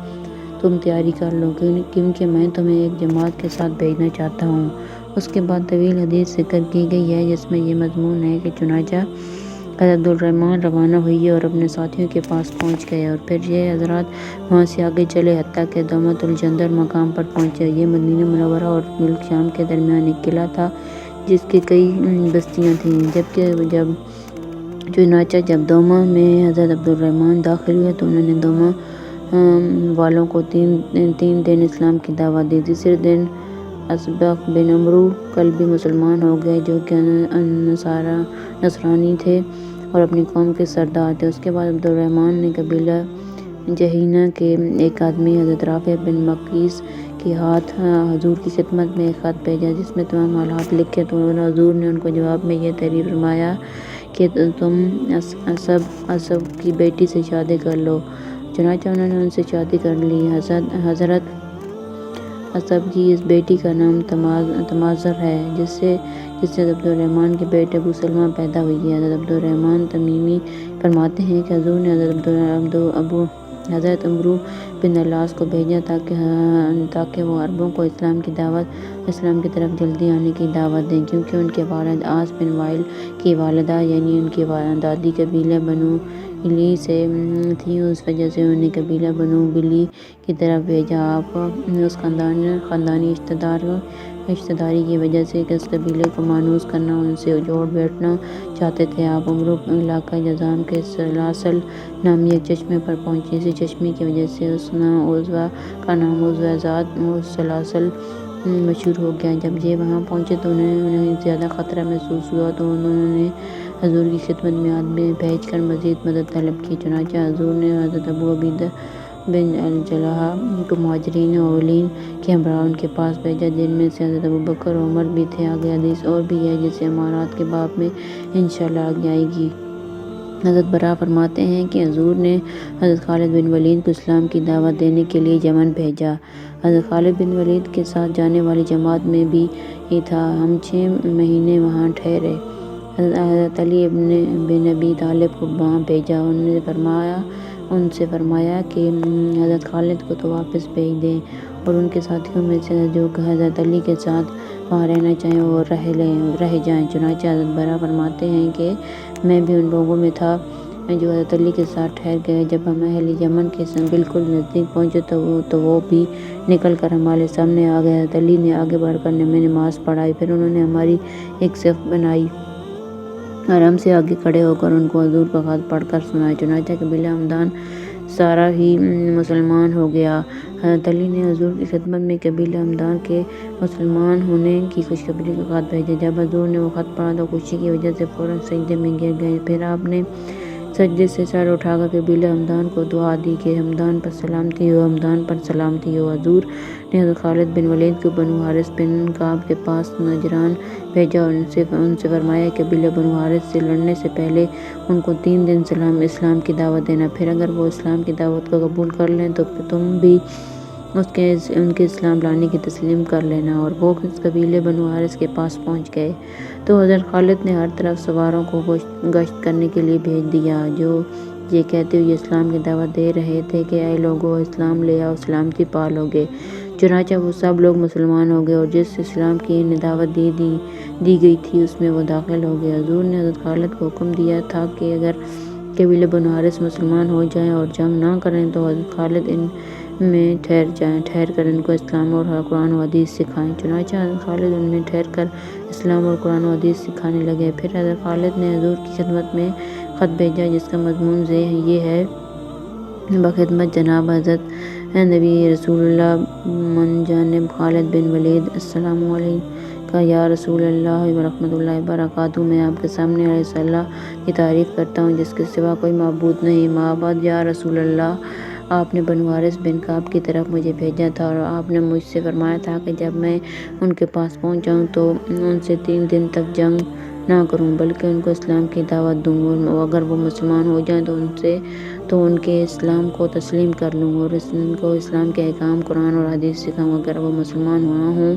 تم تیاری کر لو کیونکہ میں تمہیں ایک جماعت کے ساتھ بھیجنا چاہتا ہوں۔ اس کے بعد طویل حدیث ذکر کی گئی ہے جس میں یہ مضمون ہے کہ چنانچہ حضرت عبد الرحمن روانہ ہوئے اور اپنے ساتھیوں کے پاس پہنچ گئے، اور پھر یہ حضرات وہاں سے آگے چلے حتیٰ کہ دومۃ الجندل مقام پر پہنچے۔ یہ مدینہ منورہ اور ملک شام کے درمیان ایک قلعہ تھا جس کی کئی بستیاں تھیں۔ چنانچہ جب دومہ میں حضرت عبد الرحمن داخل ہوئے تو انہوں نے دومہ والوں کو تین دن اسلام کی دعوت دی۔ تیسرے دن اسبق بن عمرو کلبی مسلمان ہو گئے جو کہ نصرانی تھے اور اپنی قوم کے سردار تھے۔ اس کے بعد عبد الرحمن نے قبیلہ جہینہ کے ایک آدمی حضرت رافع بن مقیس کے ہاتھ حضور کی خدمت میں ایک خط بھیجا جس میں تمام حالات لکھے، تو حضور نے ان کو جواب میں یہ تحریر فرمایا کہ تم اسب کی بیٹی سے شادی کر لو۔ چنانچہ انہوں نے ان سے شادی کر لی۔ حضرت اسب کی اس بیٹی کا نام تمازر ہے جس سے عبد الرحمن کے بیٹے ابو سلمہ پیدا ہوئی ہے۔ حضرت عبد الرحمن تمیمی فرماتے ہیں کہ حضور نے حضرت عمرو بن العاص کو بھیجا تاکہ وہ عربوں کو اسلام کی طرف جلدی آنے کی دعوت دیں، کیونکہ ان کے والد عاص بن وائل کی والدہ یعنی ان کی دادی قبیلہ بنو بلی سے تھیں، اس وجہ سے انہیں قبیلہ بنو بلی کی طرف بھیجا۔ آپ اس خاندانی رشتہ داری کی وجہ سے اس قبیلے کو مانوس کرنا اور ان سے جوڑ بیٹھنا چاہتے تھے۔ آپ عمرو علاقہ جذام کے سلاسل نامی ایک چشمے پر پہنچے۔ اسی چشمے کی وجہ سے اس عضو کا نام عضو ذات سلاسل مشہور ہو گیا۔ جب یہ وہاں پہنچے تو انہیں زیادہ خطرہ محسوس ہوا تو انہوں نے حضور کی خدمت میں آدمی بھیج کر مزید مدد طلب کی۔ چنانچہ حضور نے حضرت ابو عبیدہ بن الجراح کو مہاجرین اولین کے ہمراہ ان کے پاس بھیجا جن میں سے حضرت ابوبکر اور عمر بھی تھے۔ آگے حدیث اور بھی ہے جسے امارات کے باب میں انشاءاللہ آگے آئے گی۔ حضرت براء فرماتے ہیں کہ حضور نے حضرت خالد بن ولید کو اسلام کی دعوت دینے کے لیے یمن بھیجا۔ حضرت خالد بن ولید کے ساتھ جانے والی جماعت میں بھی ہی تھا۔ ہم 6 مہینے وہاں ٹھہرے۔ حضرت علی بن ابی طالب کو وہاں بھیجا۔ ان سے فرمایا کہ حضرت خالد کو تو واپس بھیج دیں اور ان کے ساتھیوں میں سے جو حضرت علی کے ساتھ وہاں رہنا چاہیں وہ رہ جائیں۔ چنانچہ حضرت براء فرماتے ہیں کہ میں بھی ان لوگوں میں تھا جو حضرت علی کے ساتھ ٹھہر گئے۔ جب ہم اہل یمن کے بالکل نزدیک پہنچے تو وہ بھی نکل کر ہمارے سامنے آ گئے۔ حضرت علی نے آگے بڑھ کر ہمیں نماز پڑھائی، پھر انہوں نے ہماری ایک صف بنائی اور ہم سے آگے کھڑے ہو کر ان کو حضور کا خط پڑھ کر سنایا۔ چنانچہ قبیلہ ہمدان سارا ہی مسلمان ہو گیا۔ حضرت علی نے حضور کی خدمت میں قبیلہ ہمدان کے مسلمان ہونے کی خوشخبری کا خط بھیجا۔ جب حضور نے وہ خط پڑھا تو خوشی کی وجہ سے فوراً سجدے میں گر گئے۔ پھر آپ نے سجدے سے سر اٹھا کر قبیلہ ہمدان کو دعا دی کہ ہمدان پر سلامتی ہو، ہمدان پر سلامتی ہو۔ حضور نے حضرت خالد بن ولید کو بنو حارث بن کعب کے پاس نجران بھیجا اور ان سے فرمایا کہ قبیلہ بنو حارث سے لڑنے سے پہلے ان کو 3 دن اسلام کی دعوت دینا، پھر اگر وہ اسلام کی دعوت کو قبول کر لیں تو تم بھی ان کے اسلام لانے کی تسلیم کر لینا۔ اور وہ قبیلے بنو حارث کے پاس پہنچ گئے تو حضرت خالد نے ہر طرف سواروں کو گشت کرنے کے لیے بھیج دیا جو یہ کہتے ہوئے اسلام کی دعوت دے رہے تھے کہ اے لوگو اسلام لے آؤ، سلامتی پالو گے۔ چنانچہ وہ سب لوگ مسلمان ہو گئے اور جس اسلام کی انہیں دعوت دی گئی تھی اس میں وہ داخل ہو گئے۔ حضور نے حضرت خالد کو حکم دیا تھا کہ اگر قبیلہ بنو حارث مسلمان ہو جائیں اور جنگ نہ کریں تو حضرت خالد ان میں ٹھہر کر ان کو اسلام اور قرآن و حدیث سکھائیں۔ چنانچہ حضرت خالد ان میں ٹھہر کر اسلام اور قرآن و حدیث سکھانے لگے۔ پھر حضرت خالد نے حضور کی خدمت میں خط بھیجا جس کا مضمون یہ ہے: بخدمت جناب حضرت نبی رسول اللہ من جانب خالد بن ولید، السلام علیکہ یا رسول اللہ ورحمۃ اللہ وبرکاتہ۔ میں آپ کے سامنے اللہ کی تعریف کرتا ہوں جس کے سوا کوئی معبود نہیں، ما بعد یا رسول اللہ آپ نے بنو حارث بن کعب کی طرف مجھے بھیجا تھا اور آپ نے مجھ سے فرمایا تھا کہ جب میں ان کے پاس پہنچ جاؤں تو ان سے 3 دن تک جنگ نہ کروں بلکہ ان کو اسلام کی دعوت دوں، اور اگر وہ مسلمان ہو جائیں تو ان کے اسلام کو تسلیم کر لوں اور ان کو اسلام کے احکام قرآن اور حدیث سکھاؤں۔ اگر وہ مسلمان نہ ہوں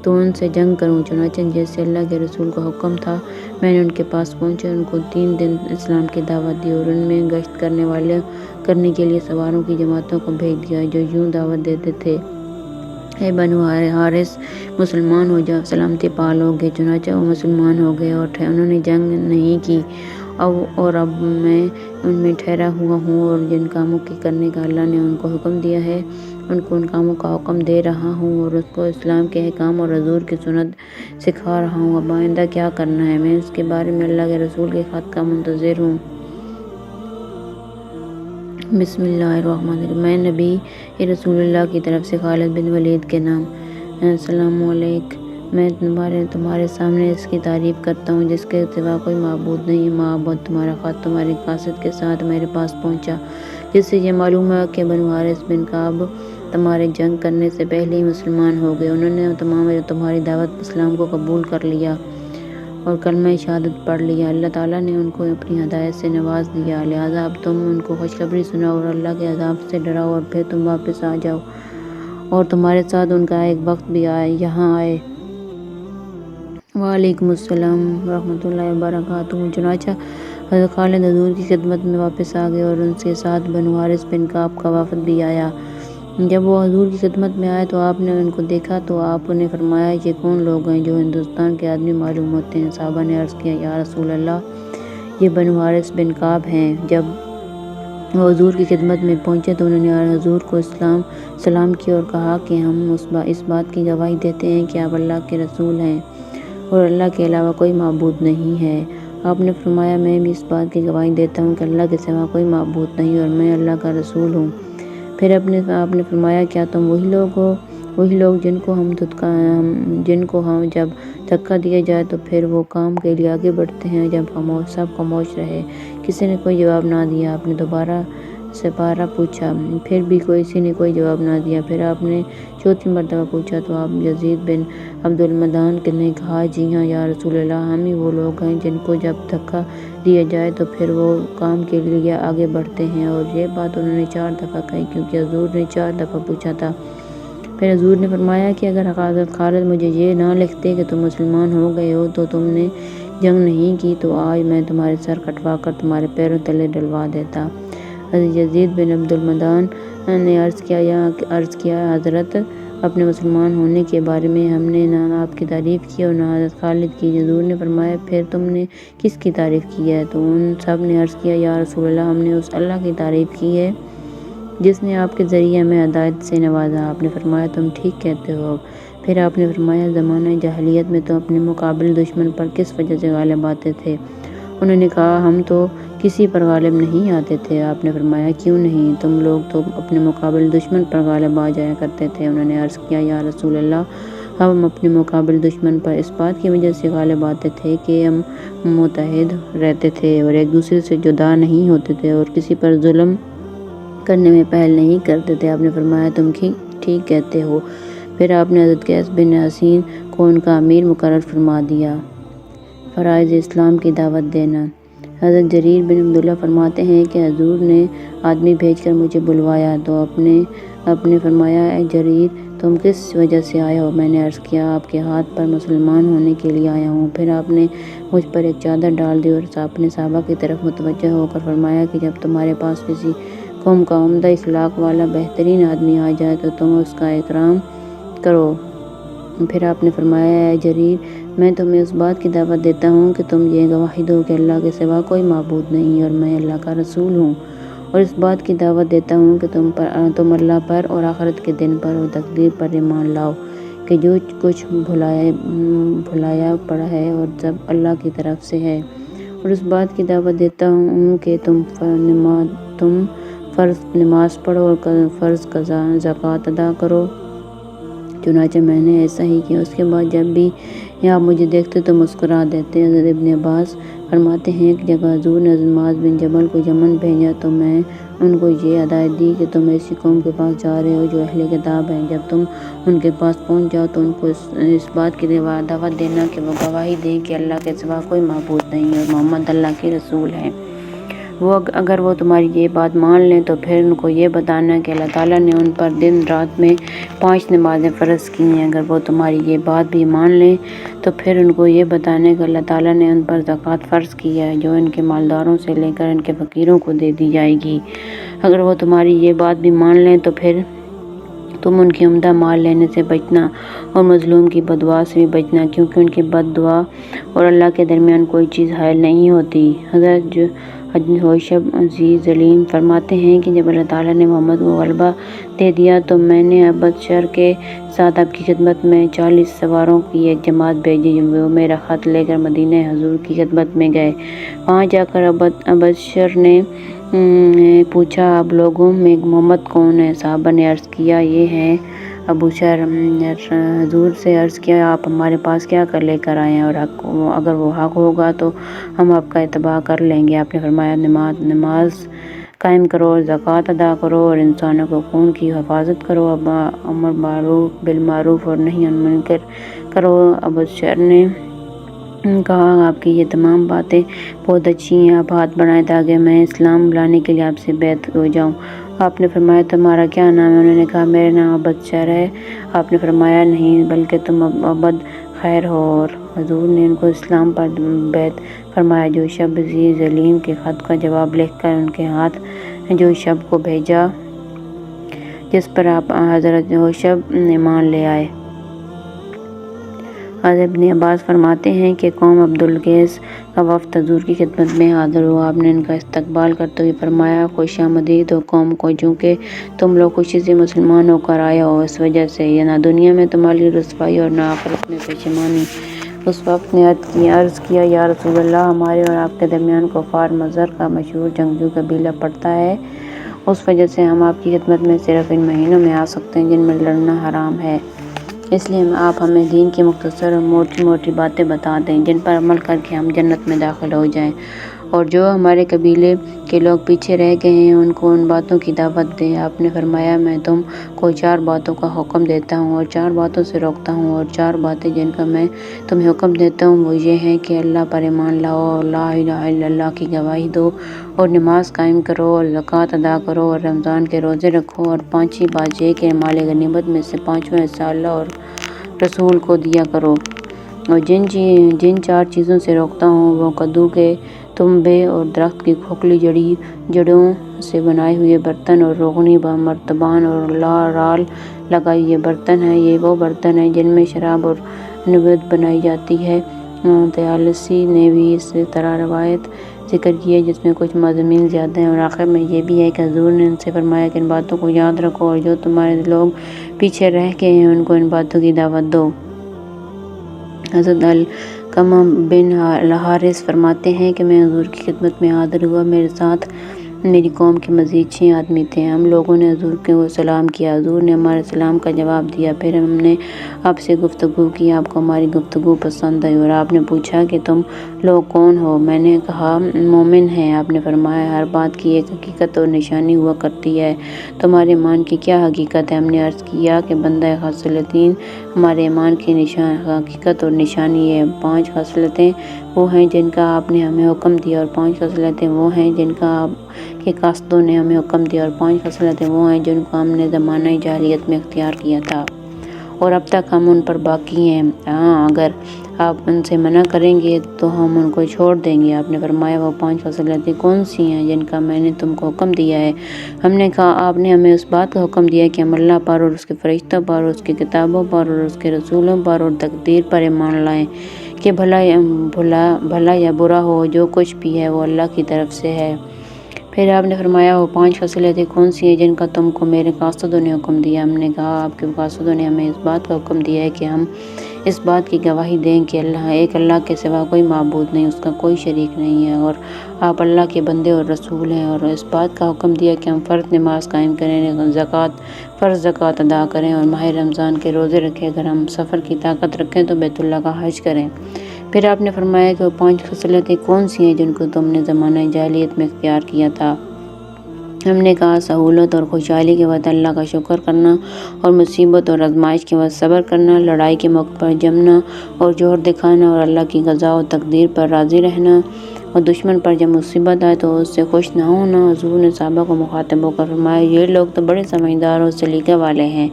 تو ان سے جنگ کروں۔ چنانچہ جیسے اللہ کے رسول کا حکم تھا میں نے ان کے پاس پہنچے، ان کو 3 دن اسلام کی دعوت دی اور ان میں گشت کرنے کے لیے سواروں کی جماعتوں کو بھیج دیا جو یوں دعوت دیتے تھے: اے بنو حارث، مسلمان ہو جاؤ، سلامتی پالو گے۔ چنانچہ وہ مسلمان ہو گئے اور انہوں نے جنگ نہیں کی، اور اب میں ان میں ٹھہرا ہوا ہوں اور جن کاموں کے کرنے کا اللہ نے ان کو حکم دیا ہے ان کو ان کاموں کا حکم دے رہا ہوں اور اس کو اسلام کے احکام اور حضور کی سنت سکھا رہا ہوں۔ اب آئندہ کیا کرنا ہے میں اس کے بارے میں اللہ کے رسول کے خط کا منتظر ہوں۔ بسم اللہ الرحمن الرحیم۔ میں نبی رسول اللہ کی طرف سے خالد بن ولید کے نام۔ السلام علیکم۔ میں تمہارے سامنے اس کی تعریف کرتا ہوں جس کے سوا کوئی معبود نہیں۔ معبود تمہارا خط تمہاری قاصد کے ساتھ میرے پاس پہنچا، جس سے یہ معلوم ہوا کہ بنو حارث بن کعب تمہارے جنگ کرنے سے پہلے ہی مسلمان ہو گئے۔ انہوں نے تمہاری دعوت اسلام کو قبول کر لیا اور کلمہ شہادت پڑھ لیا۔ اللہ تعالیٰ نے ان کو اپنی ہدایت سے نواز دیا، لہٰذا اب تم ان کو خوشخبری سناؤ اور اللہ کے عذاب سے ڈراؤ اور پھر تم واپس آ جاؤ اور تمہارے ساتھ ان کا ایک وقت بھی یہاں آئے۔ وعلیکم السلام ورحمۃ اللہ وبرکاتہ۔ چنانچہ حضرت خالد حضور کی خدمت میں واپس آ گئے اور ان کے ساتھ بنو حارث بن کعب کا وفد بھی آیا۔ جب وہ حضور کی خدمت میں آئے تو آپ نے ان کو دیکھا تو آپ نے فرمایا، یہ کون لوگ ہیں جو ہندوستان کے آدمی معلوم ہوتے ہیں؟ صحابہ نے عرض کیا، یا رسول اللہ، یہ بنو حارث بن کعب ہیں۔ جب وہ حضور کی خدمت میں پہنچے تو انہوں نے حضور کو سلام کیا اور کہا کہ ہم اس بات کی گواہی دیتے ہیں کہ آپ اللہ کے رسول ہیں اور اللہ کے علاوہ کوئی معبود نہیں ہے۔ آپ نے فرمایا، میں بھی اس بات کی گواہی دیتا ہوں کہ اللہ کے سوا کوئی معبود نہیں اور میں اللہ کا رسول ہوں۔ پھر آپ نے فرمایا، کیا تم وہی لوگ جن کو جب دھکا دیا جائے تو پھر وہ کام کے لیے آگے بڑھتے ہیں جب سب خاموش رہے؟ کسی نے کوئی جواب نہ دیا۔ آپ نے دوبارہ پوچھا، پھر بھی کسی نے کوئی جواب نہ دیا۔ پھر آپ نے 4تھی مرتبہ پوچھا تو آپ یزید بن عبد المدان نے کہا، جی ہاں یا رسول اللہ، ہم ہی وہ لوگ ہیں جن کو جب دھکا دیا جائے تو پھر وہ کام کے لیے آگے بڑھتے ہیں۔ اور یہ بات انہوں نے 4 دفعہ کہی کیونکہ حضور نے 4 دفعہ پوچھا تھا۔ پھر حضور نے فرمایا کہ اگر حضرت خالد مجھے یہ نہ لکھتے کہ تم مسلمان ہو گئے ہو تو تم نے جنگ نہیں کی تو آج میں تمہارے سر کٹوا کر تمہارے پیروں تلے ڈلوا دیتا۔ حضرت یزید بن عبد المدان نے عرض کیا، حضرت، اپنے مسلمان ہونے کے بارے میں ہم نے نہ آپ کی تعریف کی اور نہ حضرت خالد کی۔ حضور نے فرمایا، پھر تم نے کس کی تعریف کی ہے؟ تو ان سب نے عرض کیا، یا رسول اللہ، ہم نے اس اللہ کی تعریف کی ہے جس نے آپ کے ذریعے ہمیں ہدایت سے نوازا۔ آپ نے فرمایا، تم ٹھیک کہتے ہو۔ پھر آپ نے فرمایا، زمانہ جاہلیت میں تم اپنے مقابل دشمن پر کس وجہ سے غالب آتے تھے؟ انہوں نے کہا، ہم تو کسی پر غالب نہیں آتے تھے۔ آپ نے فرمایا، کیوں نہیں؟ تم لوگ تو اپنے مقابل دشمن پر غالب آ جایا کرتے تھے۔ انہوں نے عرض کیا، یا رسول اللہ، ہم اپنے مقابل دشمن پر اس بات کی وجہ سے غالب آتے تھے کہ ہم متحد رہتے تھے اور ایک دوسرے سے جدا نہیں ہوتے تھے اور کسی پر ظلم کرنے میں پہل نہیں کرتے تھے۔ آپ نے فرمایا، تم ٹھیک کہتے ہو۔ پھر آپ نے حضرت قیس بن حسین کو ان کا امیر مقرر فرما دیا۔ فرائض اسلام کی دعوت دینا۔ حضرت جریر بن عبداللہ فرماتے ہیں کہ حضور نے آدمی بھیج کر مجھے بلوایا تو آپ نے فرمایا، اے جریر، تم کس وجہ سے آئے ہو؟ میں نے عرض کیا، آپ کے ہاتھ پر مسلمان ہونے کے لیے آیا ہوں۔ پھر آپ نے مجھ پر ایک چادر ڈال دی اور اپنے صحابہ کی طرف متوجہ ہو کر فرمایا کہ جب تمہارے پاس کسی قوم کا عمدہ اخلاق والا بہترین آدمی آ جائے تو تم اس کا اکرام کرو۔ پھر آپ نے فرمایا، اے جریر، میں تمہیں اس بات کی دعوت دیتا ہوں کہ تم یہ گواہی دو کہ اللہ کے سوا کوئی معبود نہیں اور میں اللہ کا رسول ہوں، اور اس بات کی دعوت دیتا ہوں کہ تم اللہ پر اور آخرت کے دن پر اور تقدیر پر ایمان لاؤ کہ جو کچھ بھلایا پڑا ہے اور سب اللہ کی طرف سے ہے، اور اس بات کی دعوت دیتا ہوں کہ تم فرض نماز پڑھو اور فرض زکوٰۃ ادا کرو۔ چنانچہ میں نے ایسا ہی کیا۔ اس کے بعد جب بھی آپ مجھے دیکھتے تو مسکرا دیتے۔ حضرت ابن عباس فرماتے ہیں کہ جب حضور نے حضرت معاذ بن جبل کو یمن بھیجا تو میں ان کو یہ ہدایت دی کہ تم ایسی قوم کے پاس جا رہے ہو جو اہل کتاب ہیں۔ جب تم ان کے پاس پہنچ جاؤ تو ان کو اس بات کی دعوت دینا کہ وہ گواہی دیں کہ اللہ کے سوا کوئی معبود نہیں ہے اور محمد اللہ کے رسول ہیں۔ اگر وہ تمہاری یہ بات مان لیں تو پھر ان کو یہ بتانا کہ اللہ تعالیٰ نے ان پر دن رات میں 5 نمازیں فرض کی ہیں۔ اگر وہ تمہاری یہ بات بھی مان لیں تو پھر ان کو یہ بتانا کہ اللہ تعالیٰ نے ان پر زکوٰۃ فرض کی ہے جو ان کے مالداروں سے لے کر ان کے فقیروں کو دے دی جائے گی۔ اگر وہ تمہاری یہ بات بھی مان لیں تو پھر تم ان کے عمدہ مال لینے سے بچنا اور مظلوم کی بد دعا سے بھی بچنا، کیونکہ ان کی بد دعا اور اللہ کے درمیان کوئی چیز حائل نہیں ہوتی۔ حضرت ہوشب ذی فرماتے ہیں کہ جب اللہ تعالیٰ نے محمد کو غلبہ دے دیا تو میں نے ابشر کے ساتھ آپ کی خدمت میں 40 سواروں کی ایک جماعت بھیجی۔ وہ میرا خط لے کر مدینہ حضور کی خدمت میں گئے۔ وہاں جا کر ابشر نے پوچھا، آپ لوگوں میں محمد کون ہے؟ صحابہ نے عرض کیا، یہ ہیں ابشر۔ حضور سے عرض کیا، آپ ہمارے پاس کیا کر لے کر آئے ہیں، اور اگر وہ حق ہوگا تو ہم آپ کا اتباع کر لیں گے۔ آپ نے فرمایا، نماز قائم کرو اور زکوٰۃ ادا کرو اور انسانوں کے خون کی حفاظت کرو، امر بالمعروف اور نہی عن المنکر کرو۔ ابشر نے کہا، آپ کی یہ تمام باتیں بہت اچھی ہیں، آپ ہاتھ بڑھائیں تاکہ میں اسلام لانے کے لیے آپ سے بیعت ہو جاؤں۔ آپ نے فرمایا، تمہارا کیا نام ہے؟ انہوں نے کہا، میرا نام ابشر ہے۔ آپ نے فرمایا، نہیں بلکہ تم عبد خیر ہو، اور حضور نے ان کو اسلام پر بیعت فرمایا۔ ہوشب ذی کے خط کا جواب لکھ کر ان کے ہاتھ ہوشب کو بھیجا، جس پر آپ حضرت ہوشب ایمان لے آئے۔ حضرت ابن عباس فرماتے ہیں کہ قوم عبدالقیس کا وفد حضور کی خدمت میں حاضر ہوا۔ آپ نے ان کا استقبال کرتے ہوئے فرمایا، خوش آمدید ہو قوم کو، چونکہ تم لوگ خوشی سے مسلمان ہو کر آئے ہو، اس وجہ سے نہ دنیا میں تمہاری رسوائی اور نہ آخرت میں پشیمانی۔ اس وقت نے عرض کیا، یا رسول اللہ، ہمارے اور آپ کے درمیان کفار مضر کا مشہور جنگجو قبیلہ پڑتا ہے، اس وجہ سے ہم آپ کی خدمت میں صرف ان مہینوں میں آ سکتے ہیں جن میں لڑنا حرام ہے، اس لیے آپ ہمیں دین کی مختصر اور موٹی موٹی باتیں بتا دیں جن پر عمل کر کے ہم جنت میں داخل ہو جائیں، اور جو ہمارے قبیلے کے لوگ پیچھے رہ گئے ہیں ان کو ان باتوں کی دعوت دیں۔ آپ نے فرمایا، میں تم کو 4 باتوں کا حکم دیتا ہوں اور 4 باتوں سے روکتا ہوں، اور 4 باتیں جن کا میں تمہیں حکم دیتا ہوں وہ یہ ہیں کہ اللہ پر ایمان لاؤ اور لا الہ الا اللہ کی گواہی دو، اور نماز قائم کرو اور زکوٰۃ ادا کرو اور رمضان کے روزے رکھو، اور 5ویں بات یہ کہ مال غنیمت میں سے 5واں حصہ اللہ اور رسول کو دیا کرو، اور جن 4 چیزوں سے روکتا ہوں وہ کدو کے تنبے اور درخت کی کھوکھلی جڑوں سے بنائے ہوئے برتن اور روغنی مرتبان اور رال لگائے ہوئے برتن ہیں۔ یہ وہ برتن ہیں جن میں شراب اور نبیذ بنائی جاتی ہے۔ طیالسی نے بھی اس طرح روایت ذکر کی ہے جس میں کچھ مضامین زیادہ ہیں، اور آخر میں یہ بھی ہے کہ حضور نے ان سے فرمایا کہ ان باتوں کو یاد رکھو، اور جو تمہارے لوگ پیچھے رہ گئے ہیں ان کو ان باتوں کی دعوت دو۔ حضرت علقمہ بن الحارث فرماتے ہیں کہ میں حضور کی خدمت میں حاضر ہوا، میرے ساتھ میری قوم کے مزید 6 آدمی تھے۔ ہم لوگوں نے حضور کو سلام کیا، حضور نے ہمارے سلام کا جواب دیا، پھر ہم نے آپ سے گفتگو کی، آپ کو ہماری گفتگو پسند آئی، اور آپ نے پوچھا کہ تم لوگ کون ہو؟ میں نے کہا، مومن ہیں۔ آپ نے فرمایا، ہر بات کی ایک حقیقت اور نشانی ہوا کرتی ہے، تمہارے ایمان کی کیا حقیقت ہے؟ ہم نے عرض کیا کہ بندہ خصلتین ہمارے ایمان کی حقیقت اور نشانی ہے۔ 5 خصلتیں وہ ہیں جن کا آپ نے ہمیں حکم دیا، اور 5 خصلتیں وہ ہیں جن کا آپ کے قاصدوں نے ہمیں حکم دیا، اور 5 خصلتیں وہ ہیں جن کو ہم نے زمانہ جاہلیت میں اختیار کیا تھا اور اب تک ہم ان پر باقی ہیں۔ ہاں، اگر آپ ان سے منع کریں گے تو ہم ان کو چھوڑ دیں گے۔ آپ نے فرمایا، وہ 5 خصلتیں کون سی ہیں جن کا میں نے تم کو حکم دیا ہے؟ ہم نے کہا، آپ نے ہمیں اس بات کا حکم دیا کہ ہم اللہ پر اور اس کے فرشتوں پر اور اس کی کتابوں پر اور اس کے رسولوں پر اور تقدیر پر ایمان لائیں کہ بھلا یا برا ہو، جو کچھ بھی ہے وہ اللہ کی طرف سے ہے۔ پھر آپ نے فرمایا، وہ 5 خصلتیں کون سی ہیں جن کا تم کو میرے قاصدوں نے حکم دیا؟ ہم نے کہا، آپ کے قاصدوں نے ہمیں اس بات کا حکم دیا ہے کہ ہم اس بات کی گواہی دیں کہ ایک اللہ کے سوا کوئی معبود نہیں، اس کا کوئی شریک نہیں ہے، اور آپ اللہ کے بندے اور رسول ہیں، اور اس بات کا حکم دیا کہ ہم فرض نماز قائم کریں، فرض زکوٰۃ ادا کریں اور ماہ رمضان کے روزے رکھیں، اگر ہم سفر کی طاقت رکھیں تو بیت اللہ کا حج کریں۔ پھر آپ نے فرمایا کہ وہ 5 خصلتیں کون سی ہیں جن کو تم نے زمانہ جاہلیت میں اختیار کیا تھا؟ ہم نے کہا سہولت اور خوشحالی کے وقت اللہ کا شکر کرنا اور مصیبت اور آزمائش کے وقت صبر کرنا، لڑائی کے موقع پر جمنا اور جوہر دکھانا اور اللہ کی قضاء و تقدیر پر راضی رہنا، اور دشمن پر جب مصیبت آئے تو اس سے خوش نہ ہونا۔ حضور نے صحابہ کو مخاطب ہو کر فرمایا، یہ لوگ تو بڑے سمجھدار اور سلیقے والے ہیں،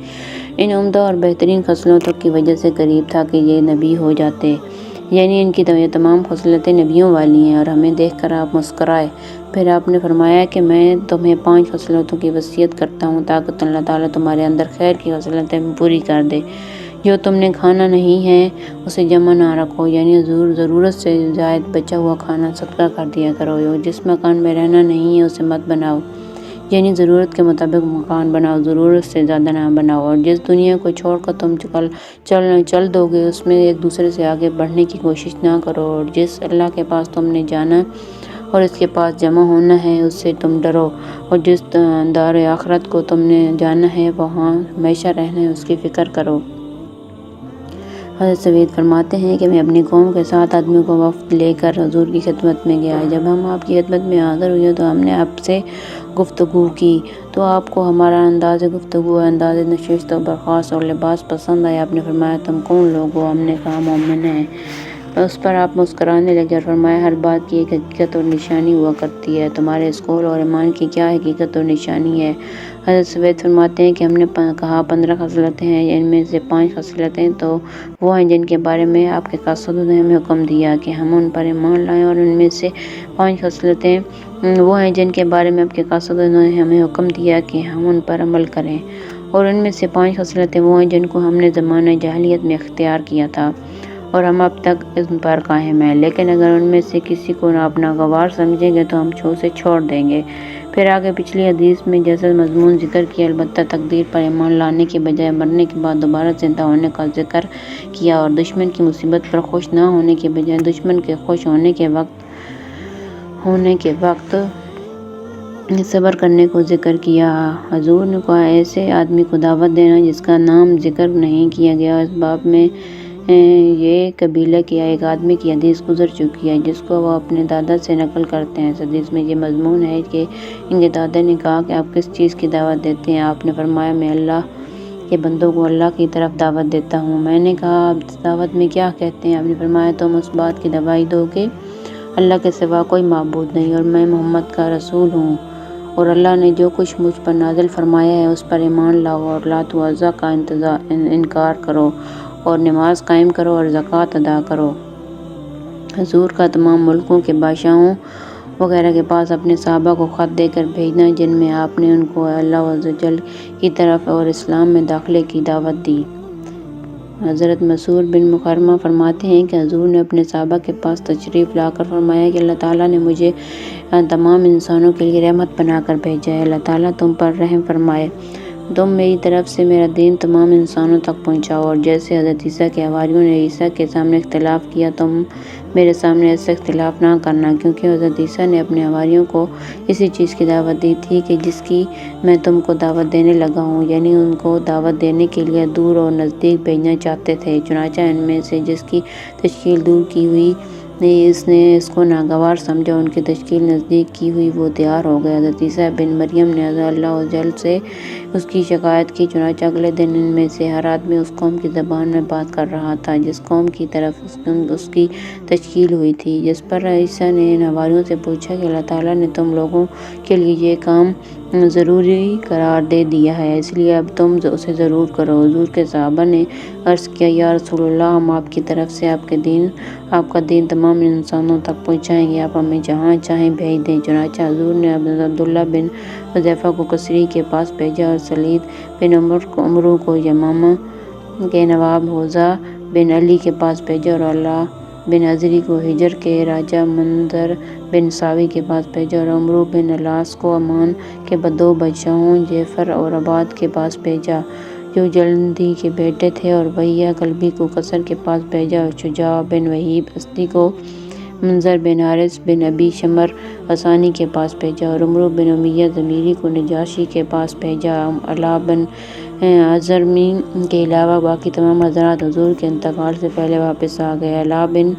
ان عمدہ اور بہترین خصلتوں کی وجہ سے قریب تھا کہ یہ نبی ہو جاتے، یعنی ان کی تمام خصلتیں نبیوں والی ہیں، اور ہمیں دیکھ کر آپ مسکرائے۔ پھر آپ نے فرمایا کہ میں تمہیں 5 خصلتوں کی وصیت کرتا ہوں تاکہ اللہ تعالیٰ تمہارے اندر خیر کی خصلتیں پوری کر دے۔ جو تم نے کھانا نہیں ہے اسے جمع نہ رکھو، یعنی ضرورت سے زائد بچا ہوا کھانا صدقہ کر دیا کرو۔ جس مکان میں رہنا نہیں ہے اسے مت بناؤ، یعنی ضرورت کے مطابق مکان بناؤ، ضرورت سے زیادہ نہ بناؤ۔ اور جس دنیا کو چھوڑ کر تم چل دو گے اس میں ایک دوسرے سے آگے بڑھنے کی کوشش نہ کرو، اور جس اللہ کے پاس تم نے جانا اور اس کے پاس جمع ہونا ہے اس سے تم ڈرو، اور جس دار آخرت کو تم نے جانا ہے وہاں ہمیشہ رہنا ہے اس کی فکر کرو۔ حضرت سوید فرماتے ہیں کہ میں اپنی قوم کے 7 آدمیوں کو وفد لے کر حضور کی خدمت میں گیا۔ جب ہم آپ کی خدمت میں حاضر ہوئے تو ہم نے آپ سے گفتگو کی تو آپ کو ہمارا انداز گفتگو، انداز نشست و برخاست اور لباس پسند آیا۔ آپ نے فرمایا تم کون لوگ ہو؟ ہم نے کہا مومن ہیں۔ اس پر آپ مسکرانے لگے اور فرمایا ہر بات کی ایک حقیقت اور نشانی ہوا کرتی ہے، تمہارے اس قول اور ایمان کی کیا حقیقت اور نشانی ہے؟ حضرت سوید فرماتے ہیں کہ ہم نے کہا 15 خصلتیں ہیں، ان میں سے 5 خصلتیں تو وہ ہیں جن کے بارے میں آپ کے قاصدوں نے ہمیں حکم دیا کہ ہم ان پر ایمان لائیں، اور ان میں سے 5 خصلتیں وہ ہیں جن کے بارے میں آپ کے قاصدوں نے ہمیں حکم دیا کہ ہم ان پر عمل کریں، اور ان میں سے 5 خصلتیں وہ ہیں جن کو ہم نے زمانہ جاہلیت میں اختیار کیا تھا اور ہم اب تک ان پر قائم ہیں، لیکن اگر ان میں سے کسی کو اپنا گوار سمجھیں گے تو ہم اسے چھوڑ دیں گے۔ پھر آگے پچھلی حدیث میں جیسا مضمون ذکر کیا، البتہ تقدیر پر ایمان لانے کے بجائے مرنے کے بعد دوبارہ زندہ ہونے کا ذکر کیا، اور دشمن کی مصیبت پر خوش نہ ہونے کے بجائے دشمن کے خوش ہونے کے وقت صبر کرنے کو ذکر کیا۔ حضور نے کہا ایسے آدمی کو دعوت دینا جس کا نام ذکر نہیں کیا گیا۔ اس باب میں یہ قبیلہ کیا ایک آدمی کی حدیث گزر چکی ہے جس کو وہ اپنے دادا سے نقل کرتے ہیں۔ اس حدیث میں یہ مضمون ہے کہ ان کے دادا نے کہا کہ آپ کس چیز کی دعوت دیتے ہیں؟ آپ نے فرمایا میں اللہ کے بندوں کو اللہ کی طرف دعوت دیتا ہوں۔ میں نے کہا آپ اس دعوت میں کیا کہتے ہیں؟ آپ نے فرمایا تم اس بات کی گواہی دو کہ اللہ کے سوا کوئی معبود نہیں اور میں محمد کا رسول ہوں، اور اللہ نے جو کچھ مجھ پر نازل فرمایا ہے اس پر ایمان لاؤ، اور لات و عزیٰ کا انکار کرو، اور نماز قائم کرو اور زکوٰۃ ادا کرو۔ حضور کا تمام ملکوں کے بادشاہوں وغیرہ کے پاس اپنے صحابہ کو خط دے کر بھیجنا جن میں آپ نے ان کو اللہ عز و جل کی طرف اور اسلام میں داخلے کی دعوت دی۔ حضرت مسعود بن مخرمہ فرماتے ہیں کہ حضور نے اپنے صحابہ کے پاس تشریف لا کر فرمایا کہ اللہ تعالیٰ نے مجھے تمام انسانوں کے لیے رحمت بنا کر بھیجا ہے، اللہ تعالیٰ تم پر رحم فرمائے، تم میری طرف سے میرا دین تمام انسانوں تک پہنچاؤ۔ اور جیسے حضرت عیسیٰ کے حواریوں نے عیسیٰ کے سامنے اختلاف کیا تم میرے سامنے ایسا اختلاف نہ کرنا، کیونکہ حضرت عیسیٰ نے اپنے حواریوں کو اسی چیز کی دعوت دی تھی کہ جس کی میں تم کو دعوت دینے لگا ہوں، یعنی ان کو دعوت دینے کے لیے دور اور نزدیک بھیجنا چاہتے تھے، چنانچہ ان میں سے جس کی تشکیل دور کی ہوئی اس نے اس کو ناگوار سمجھا، ان کی تشکیل نزدیک کی ہوئی وہ تیار ہو گئے۔ حضرت عیسیٰ بن مریم نے اللہ عز و جل سے اس کی شکایت کی، چنانچہ اگلے دن ان میں سے ہر آدمی اس قوم کی زبان میں بات کر رہا تھا جس قوم کی طرف اس کی تشکیل ہوئی تھی، جس پر عیسیٰ نے ان حواریوں سے پوچھا کہ اللہ تعالیٰ نے تم لوگوں کے لیے یہ کام ضروری قرار دے دیا ہے، اس لیے اب تم اسے ضرور کرو۔ حضور کے صحابہ نے عرض کیا یا رسول اللہ، ہم آپ کی طرف سے آپ کا دین تمام انسانوں تک پہنچائیں گے، آپ ہمیں جہاں چاہیں بھیج دیں۔ چنانچہ حضور نے عبداللہ بن حذیفہ کو کسری کے پاس بھیجا اور سلید بن عمرو کو یمامہ کے نواب حوضہ بن علی کے پاس بھیجا، اور علا بن ازری کو ہجر کے راجہ منظر بن ساوی کے پاس بھیجا، اور عمرو بن العاص کو عمان کے 2 بادشاہوں جعفر اور عباد کے پاس بھیجا جو جلدی کے بیٹے تھے، اور بحیہ کلبی کو قصر کے پاس بھیجا، اور شجاع بن وہیب اسدی کو منظر بن حارث بن ابی شمر غسانی کے پاس بھیجا، اور عمرو بن امیہ ضمیری کو نجاشی کے پاس بھیجا۔ علا بن ازرمی کے علاوہ باقی تمام حضرات حضور کے انتقال سے پہلے واپس آ گئے۔ علا بن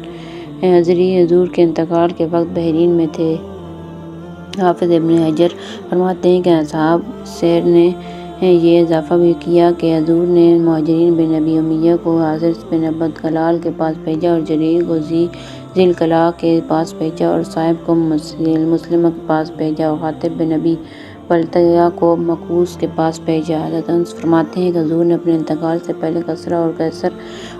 ازری حضور کے انتقال کے وقت بحرین میں تھے۔ حافظ ابن حجر فرماتے ہیں کہ اصحاب سیر نے یہ اضافہ بھی کیا کہ حضور نے مہاجرین بن ابی امیہ کو حارث بن عبد کلال کے پاس بھیجا اور جریر کو ذی القلاع کے پاس بھیجا اور صائب کو مسلمہ کے پاس بھیجا اور خاطب بن ابی بلتیہ کو مقوس کے پاس بھیجا۔ حضرت انس فرماتے ہیں کہ حضور نے اپنے انتقال سے پہلے کسریٰ اور قیصر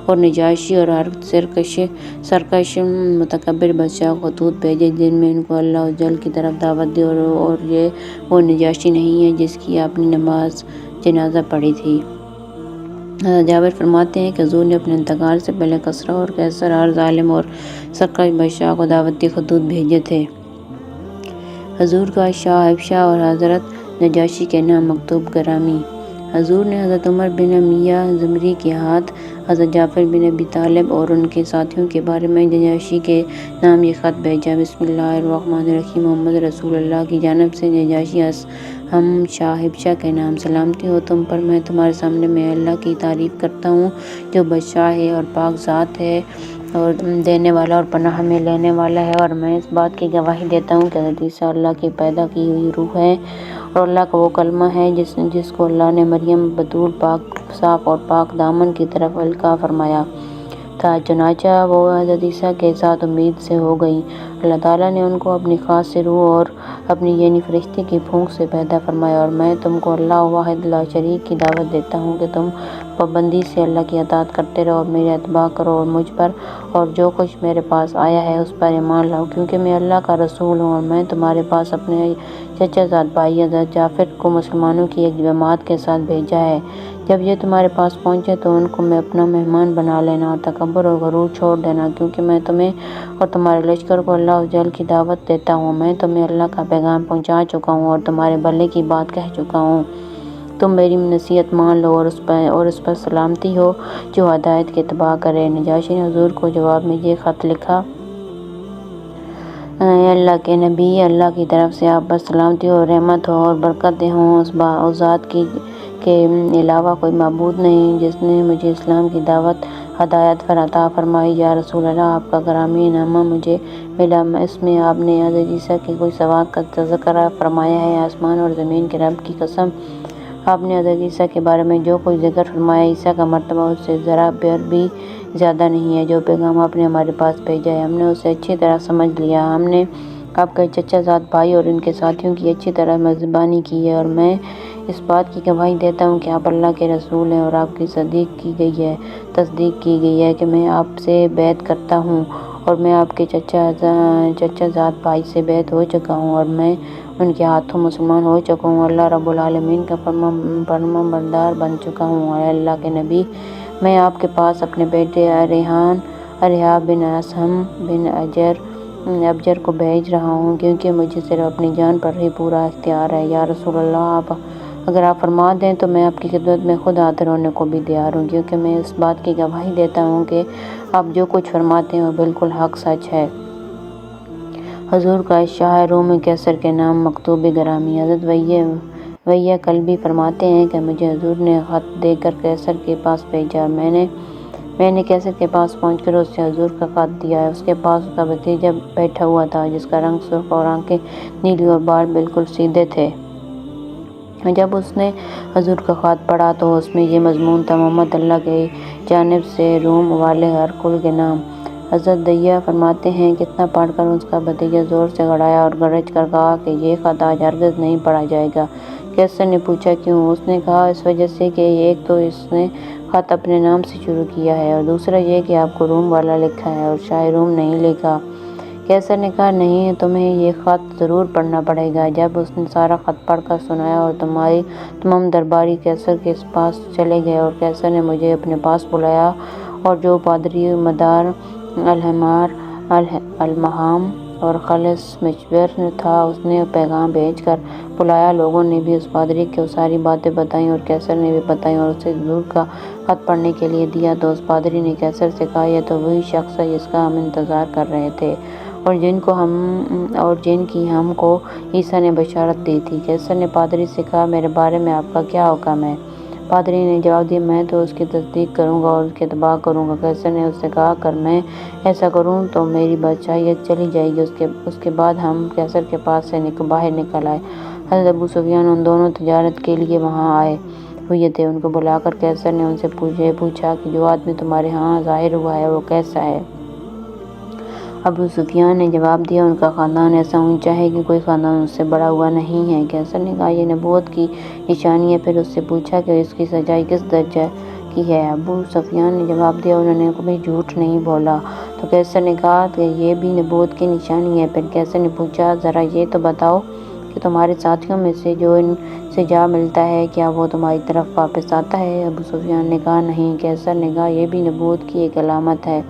اور نجاشی اور ہر سرکش متکبر بادشاہ کو خطوط بھیجے جن میں ان کو اللہ جل کی طرف دعوت دی اور یہ وہ نجاشی نہیں ہے جس کی آپ نے نماز جنازہ پڑھی تھی۔ حضرت جابر فرماتے ہیں کہ حضور نے اپنے انتقال سے پہلے کسریٰ اور قیصر ہر ظالم اور سرکش بادشاہ کو دعوتی خطوط بھیجے تھے۔ حضور کا شاہ حبشہ اور حضرت نجاشی کے نام مکتوب گرامی۔ حضور نے حضرت عمر بن امیہ ضمری کے ہاتھ حضرت جعفر بن ابی طالب اور ان کے ساتھیوں کے بارے میں نجاشی کے نام یہ خط بھیجا: بسم اللہ الرحمن الرحیم، محمد رسول اللہ کی جانب سے نجاشی ہم شاہ حبشہ کے نام، سلامتی ہو تم پر، میں تمہارے سامنے میں اللہ کی تعریف کرتا ہوں جو بادشاہ ہے اور پاک ذات ہے اور دینے والا اور پناہ میں لینے والا ہے، اور میں اس بات کی گواہی دیتا ہوں کہ حضرت عیسیٰ اللہ کی پیدا کی ہوئی روح ہے اور اللہ کا وہ کلمہ ہے جس کو اللہ نے مریم بطول پاک صاف اور پاک دامن کی طرف القاء فرمایا تھا، چنانچہ وہ حضرت عیسیٰ کے ساتھ امید سے ہو گئیں۔ اللہ تعالیٰ نے ان کو اپنی خاص روح اور اپنی یعنی فرشتے کی پھونک سے پیدا فرمایا، اور میں تم کو اللہ واحد لا شریک کی دعوت دیتا ہوں کہ تم پابندی سے اللہ کی اطاعت کرتے رہو اور میرے اتباع کرو اور مجھ پر اور جو کچھ میرے پاس آیا ہے اس پر ایمان لاؤ، کیونکہ میں اللہ کا رسول ہوں، اور میں تمہارے پاس اپنے چچا زاد بھائی حضرت جعفر کو مسلمانوں کی ایک جماعت کے ساتھ بھیجا ہے۔ جب یہ تمہارے پاس پہنچے تو ان کو میں اپنا مہمان بنا لینا اور تکبر اور غرور چھوڑ دینا، کیونکہ میں تمہیں اور تمہارے لشکر کو اللہ جل کی دعوت دیتا ہوں۔ میں تمہیں اللہ کا پیغام پہنچا چکا ہوں اور تمہارے بھلے کی بات کہہ چکا ہوں، تم میری نصیحت مان لو اور اس پر سلامتی ہو جو ہدایت کی اتباع کرے۔ نجاشی نے حضور کو جواب میں یہ خط لکھا: اے اللہ کے نبی، اللہ کی طرف سے آپ پر سلامتی ہو، رحمت ہو اور برکتیں ہوں، اس ذات کی کے علاوہ کوئی معبود نہیں جس نے مجھے اسلام کی دعوت ہدایت پر عطا فرمائی۔ یا رسول اللہ، آپ کا گرامی نامہ مجھے ملا، اس میں آپ نے حضرت عیسیٰ کے کچھ صفات کا تذکرہ فرمایا ہے۔ آسمان اور زمین کے رب کی قسم، آپ نے حضرت عیسیٰ کے بارے میں جو کچھ ذکر فرمایا، عیسیٰ کا مرتبہ اس سے ذرا بھر بھی زیادہ نہیں ہے۔ جو پیغام آپ نے ہمارے پاس بھیجا ہے ہم نے اسے اچھی طرح سمجھ لیا، ہم نے آپ کے چچا زاد بھائی اور ان کے ساتھیوں کی اچھی طرح میزبانی کی ہے، اور میں اس بات کی گواہی دیتا ہوں کہ آپ اللہ کے رسول ہیں اور آپ کی تصدیق کی گئی ہے کہ میں آپ سے بیعت کرتا ہوں اور میں آپ کے چچا زاد بھائی سے بیعت ہو چکا ہوں اور میں ان کے ہاتھوں مسلمان ہو چکا ہوں، اللہ رب العالمین کا فرمانبردار بن چکا ہوں۔ اے اللہ کے نبی، میں آپ کے پاس اپنے بیٹے ارحا بن اسہم بن ابجر کو بھیج رہا ہوں، کیونکہ مجھے صرف اپنی جان پر ہی پورا اختیار ہے۔ یا رسول اللہ، اگر آپ فرما دیں تو میں آپ کی خدمت میں خود حاضر ہونے کو بھی تیار ہوں، کیونکہ میں اس بات کی گواہی دیتا ہوں کہ آپ جو کچھ فرماتے ہیں وہ بالکل حق سچ ہے۔ حضور کا شاہ روم قیصر کے نام مکتوب گرامی۔ حضرت وحیہ کلبی فرماتے ہیں کہ مجھے حضور نے خط دے کر قیصر کے پاس بھیجا، اور میں نے قیصر کے پاس پہنچ کر اس سے حضور کا خط دیا۔ اس کے پاس اس کا بھتیجا بیٹھا ہوا تھا جس کا رنگ سرخ اور آنکھیں نیلی اور بال بالکل سیدھے تھے۔ جب اس نے حضور کا خط پڑھا تو اس میں یہ مضمون تھا: محمد اللہ کی جانب سے روم والے ہرقل کے نام۔ حضرت دحیہ فرماتے ہیں کہ اتنا پڑھ کر اس کا بھتیجا زور سے گڑایا اور گرج کر کہا کہ یہ خط آج ہرگز نہیں پڑھا جائے گا۔ قیصر نے پوچھا کیوں؟ اس نے کہا اس وجہ سے کہ ایک تو اس نے خط اپنے نام سے شروع کیا ہے اور دوسرا یہ کہ آپ کو روم والا لکھا ہے اور شاہ روم نہیں لکھا۔ قیصر نے کہا نہیں، تمہیں یہ خط ضرور پڑھنا پڑے گا۔ جب اس نے سارا خط پڑھ کر سنایا اور تمام درباری قیصر کے پاس چلے گئے اور قیصر نے مجھے اپنے پاس بلایا، اور جو پادری مدار المہام اور خلص مجبر تھا اس نے پیغام بھیج کر بلایا۔ لوگوں نے بھی اس پادری کو ساری باتیں بتائیں اور قیصر نے بھی بتائیں اور اسے حضور کا خط پڑھنے کے لیے دیا تو اس پادری نے قیصر سے کہا یہ تو وہی شخص ہے جس کا ہم انتظار کر رہے تھے اور جن کی ہم کو عیسیٰ نے بشارت دی تھی۔ قیصر نے پادری سے کہا میرے بارے میں آپ کا کیا حکم ہے؟ پادری نے جواب دیا، میں تو اس کی تصدیق کروں گا اور اس کی اتباع کروں گا۔ قیصر نے اس سے کہا، اگر میں ایسا کروں تو میری بادشاہیت چلی جائے گی۔ اس کے بعد ہم قیصر کے پاس سے باہر نکل آئے۔ حضرت ابو سفیان ان دونوں تجارت کے لیے وہاں آئے ہوئے تھے۔ ان کو بلا کر قیصر نے ان سے پوچھا کہ جو آدمی تمہارے ہاں ظاہر ہوا ہے وہ کیسا ہے؟ ابو سفیان نے جواب دیا، ان کا خاندان ایسا اونچا ہے کہ کوئی خاندان اس سے بڑا ہوا نہیں ہے۔ قیصر نے کہا، یہ نبوت کی نشانی ہے۔ پھر اس سے پوچھا کہ اس کی سچائی کس درجے کی ہے؟ ابو سفیان نے جواب دیا، انہوں نے کبھی جھوٹ نہیں بولا۔ تو قیصر نے کہا کہ یہ بھی نبوت کی نشانی ہے۔ پھر قیصر نے پوچھا، ذرا یہ تو بتاؤ کہ تمہارے ساتھیوں میں سے جو ان سے جا ملتا ہے کیا وہ تمہاری طرف واپس آتا ہے؟ ابو سفیان نے کہا، نہیں۔ قیصر نے کہا، یہ بھی نبوت کی ایک علامت ہے۔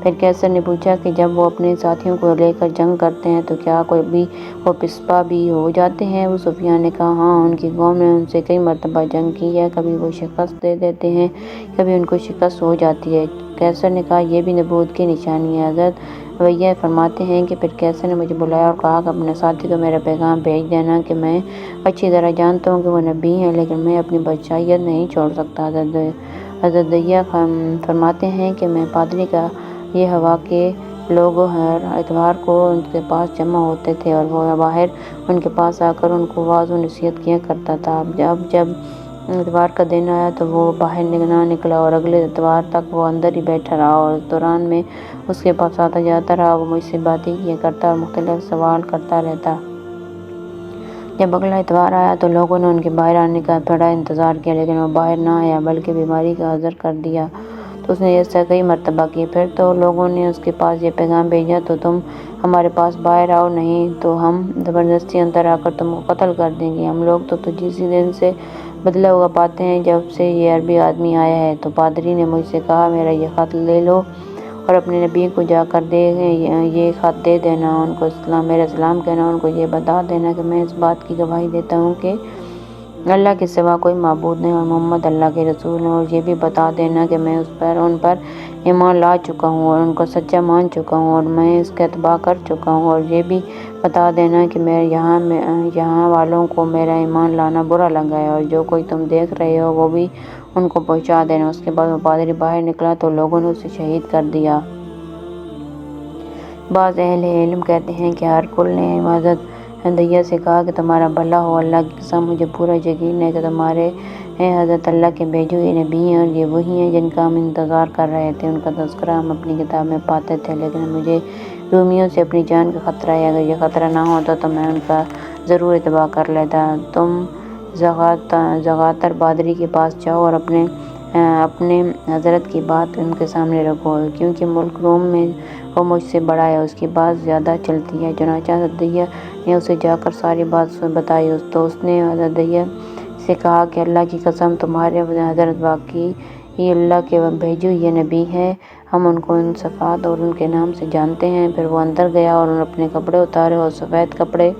پھر قیصر نے پوچھا کہ جب وہ اپنے ساتھیوں کو لے کر جنگ کرتے ہیں تو کیا کبھی وہ پسپا بھی ہو جاتے ہیں؟ ابو سفیان نے کہا، ہاں، ان کی قوم نے ان سے کئی مرتبہ جنگ کی ہے، کبھی وہ شکست دے دیتے ہیں، کبھی ان کو شکست ہو جاتی ہے۔ قیصر نے کہا، یہ بھی نبوت کی نشانی ہے۔ حضرت ویہ فرماتے ہیں کہ پھر قیصر نے مجھے بلایا اور کہا کہ اپنے ساتھی کو میرا پیغام بھیج دینا کہ میں اچھی طرح جانتا ہوں کہ وہ نبی ہیں، لیکن میں اپنی بادشاہیت نہیں چھوڑ سکتا۔ حضرت ویہ فرماتے ہیں کہ میں پادری کا یہ ہوا کہ لوگ ہر اتوار کو ان کے پاس جمع ہوتے تھے اور وہ باہر ان کے پاس آ کر ان کو واعظ و نصیحت کیا کرتا تھا۔ اب جب اتوار کا دن آیا تو وہ باہر نہ نکلا اور اگلے اتوار تک وہ اندر ہی بیٹھا رہا، اور اس دوران میں اس کے پاس آتا جاتا رہا۔ وہ مجھ سے باتیں کیا کرتا اور مختلف سوال کرتا رہتا۔ جب اگلا اتوار آیا تو لوگوں نے ان کے باہر آنے کا بڑا انتظار کیا، لیکن وہ باہر نہ آیا بلکہ بیماری کا عذر کر دیا۔ تو اس نے ایسا کئی مرتبہ کیا۔ پھر تو لوگوں نے اس کے پاس یہ پیغام بھیجا، تو تم ہمارے پاس باہر آؤ، نہیں تو ہم زبردستی اندر آ کر تم کو قتل کر دیں گے۔ ہم لوگ تو تجھے اسی دن سے بدلہ ہوا پاتے ہیں جب سے یہ عربی آدمی آیا ہے۔ تو پادری نے مجھ سے کہا، میرا یہ خط لے لو اور اپنے نبی کو جا کر یہ خط دے دینا، ان کو میرا سلام کہنا، ان کو یہ بتا دینا کہ میں اس بات کی گواہی دیتا ہوں کہ اللہ کے سوا کوئی معبود نہیں اور محمد اللہ کے رسول ہیں، اور یہ بھی بتا دینا کہ میں ان پر ایمان لا چکا ہوں اور ان کو سچا مان چکا ہوں اور میں اس کا اتباع کر چکا ہوں، اور یہ بھی بتا دینا کہ یہاں والوں کو میرا ایمان لانا برا لگا ہے، اور جو کوئی تم دیکھ رہے ہو وہ بھی ان کو پہنچا دینا۔ اس کے بعد وہ پادری باہر نکلا تو لوگوں نے اسے شہید کر دیا۔ بعض اہل علم کہتے ہیں کہ ہرقل نے حضرت ویہ سے کہا کہ تمہارا بھلا ہو، اللہ کی قسم مجھے پورا یقین ہے کہ تمہارے حضرت اللہ کے بھیجے ہوئے نبی ہیں، اور یہ وہی ہیں جن کا ہم انتظار کر رہے تھے۔ ان کا تذکرہ ہم اپنی کتاب میں پاتے تھے، لیکن مجھے رومیوں سے اپنی جان کا خطرہ ہے۔ اگر یہ خطرہ نہ ہوتا تو میں ان کا ضرور اتباع کر لیتا۔ تم زغاتر پادری کے پاس جاؤ اور اپنے حضرت کی بات ان کے سامنے رکھو، کیونکہ ملک روم میں وہ مجھ سے بڑا ہے، اس کی بات زیادہ چلتی ہے۔ چنانچہ حضرت ویہ نے اسے جا کر ساری بات بتائی۔ تو اس نے حضرت ویہ سے کہا کہ اللہ کی قسم تمہارے حضرت واقعی اللہ کے بھیجے ہوئے نبی ہیں، ہم ان کو ان صفات اور ان کے نام سے جانتے ہیں۔ پھر وہ اندر گیا اور اپنے کپڑے اتارے اور سفید کپڑے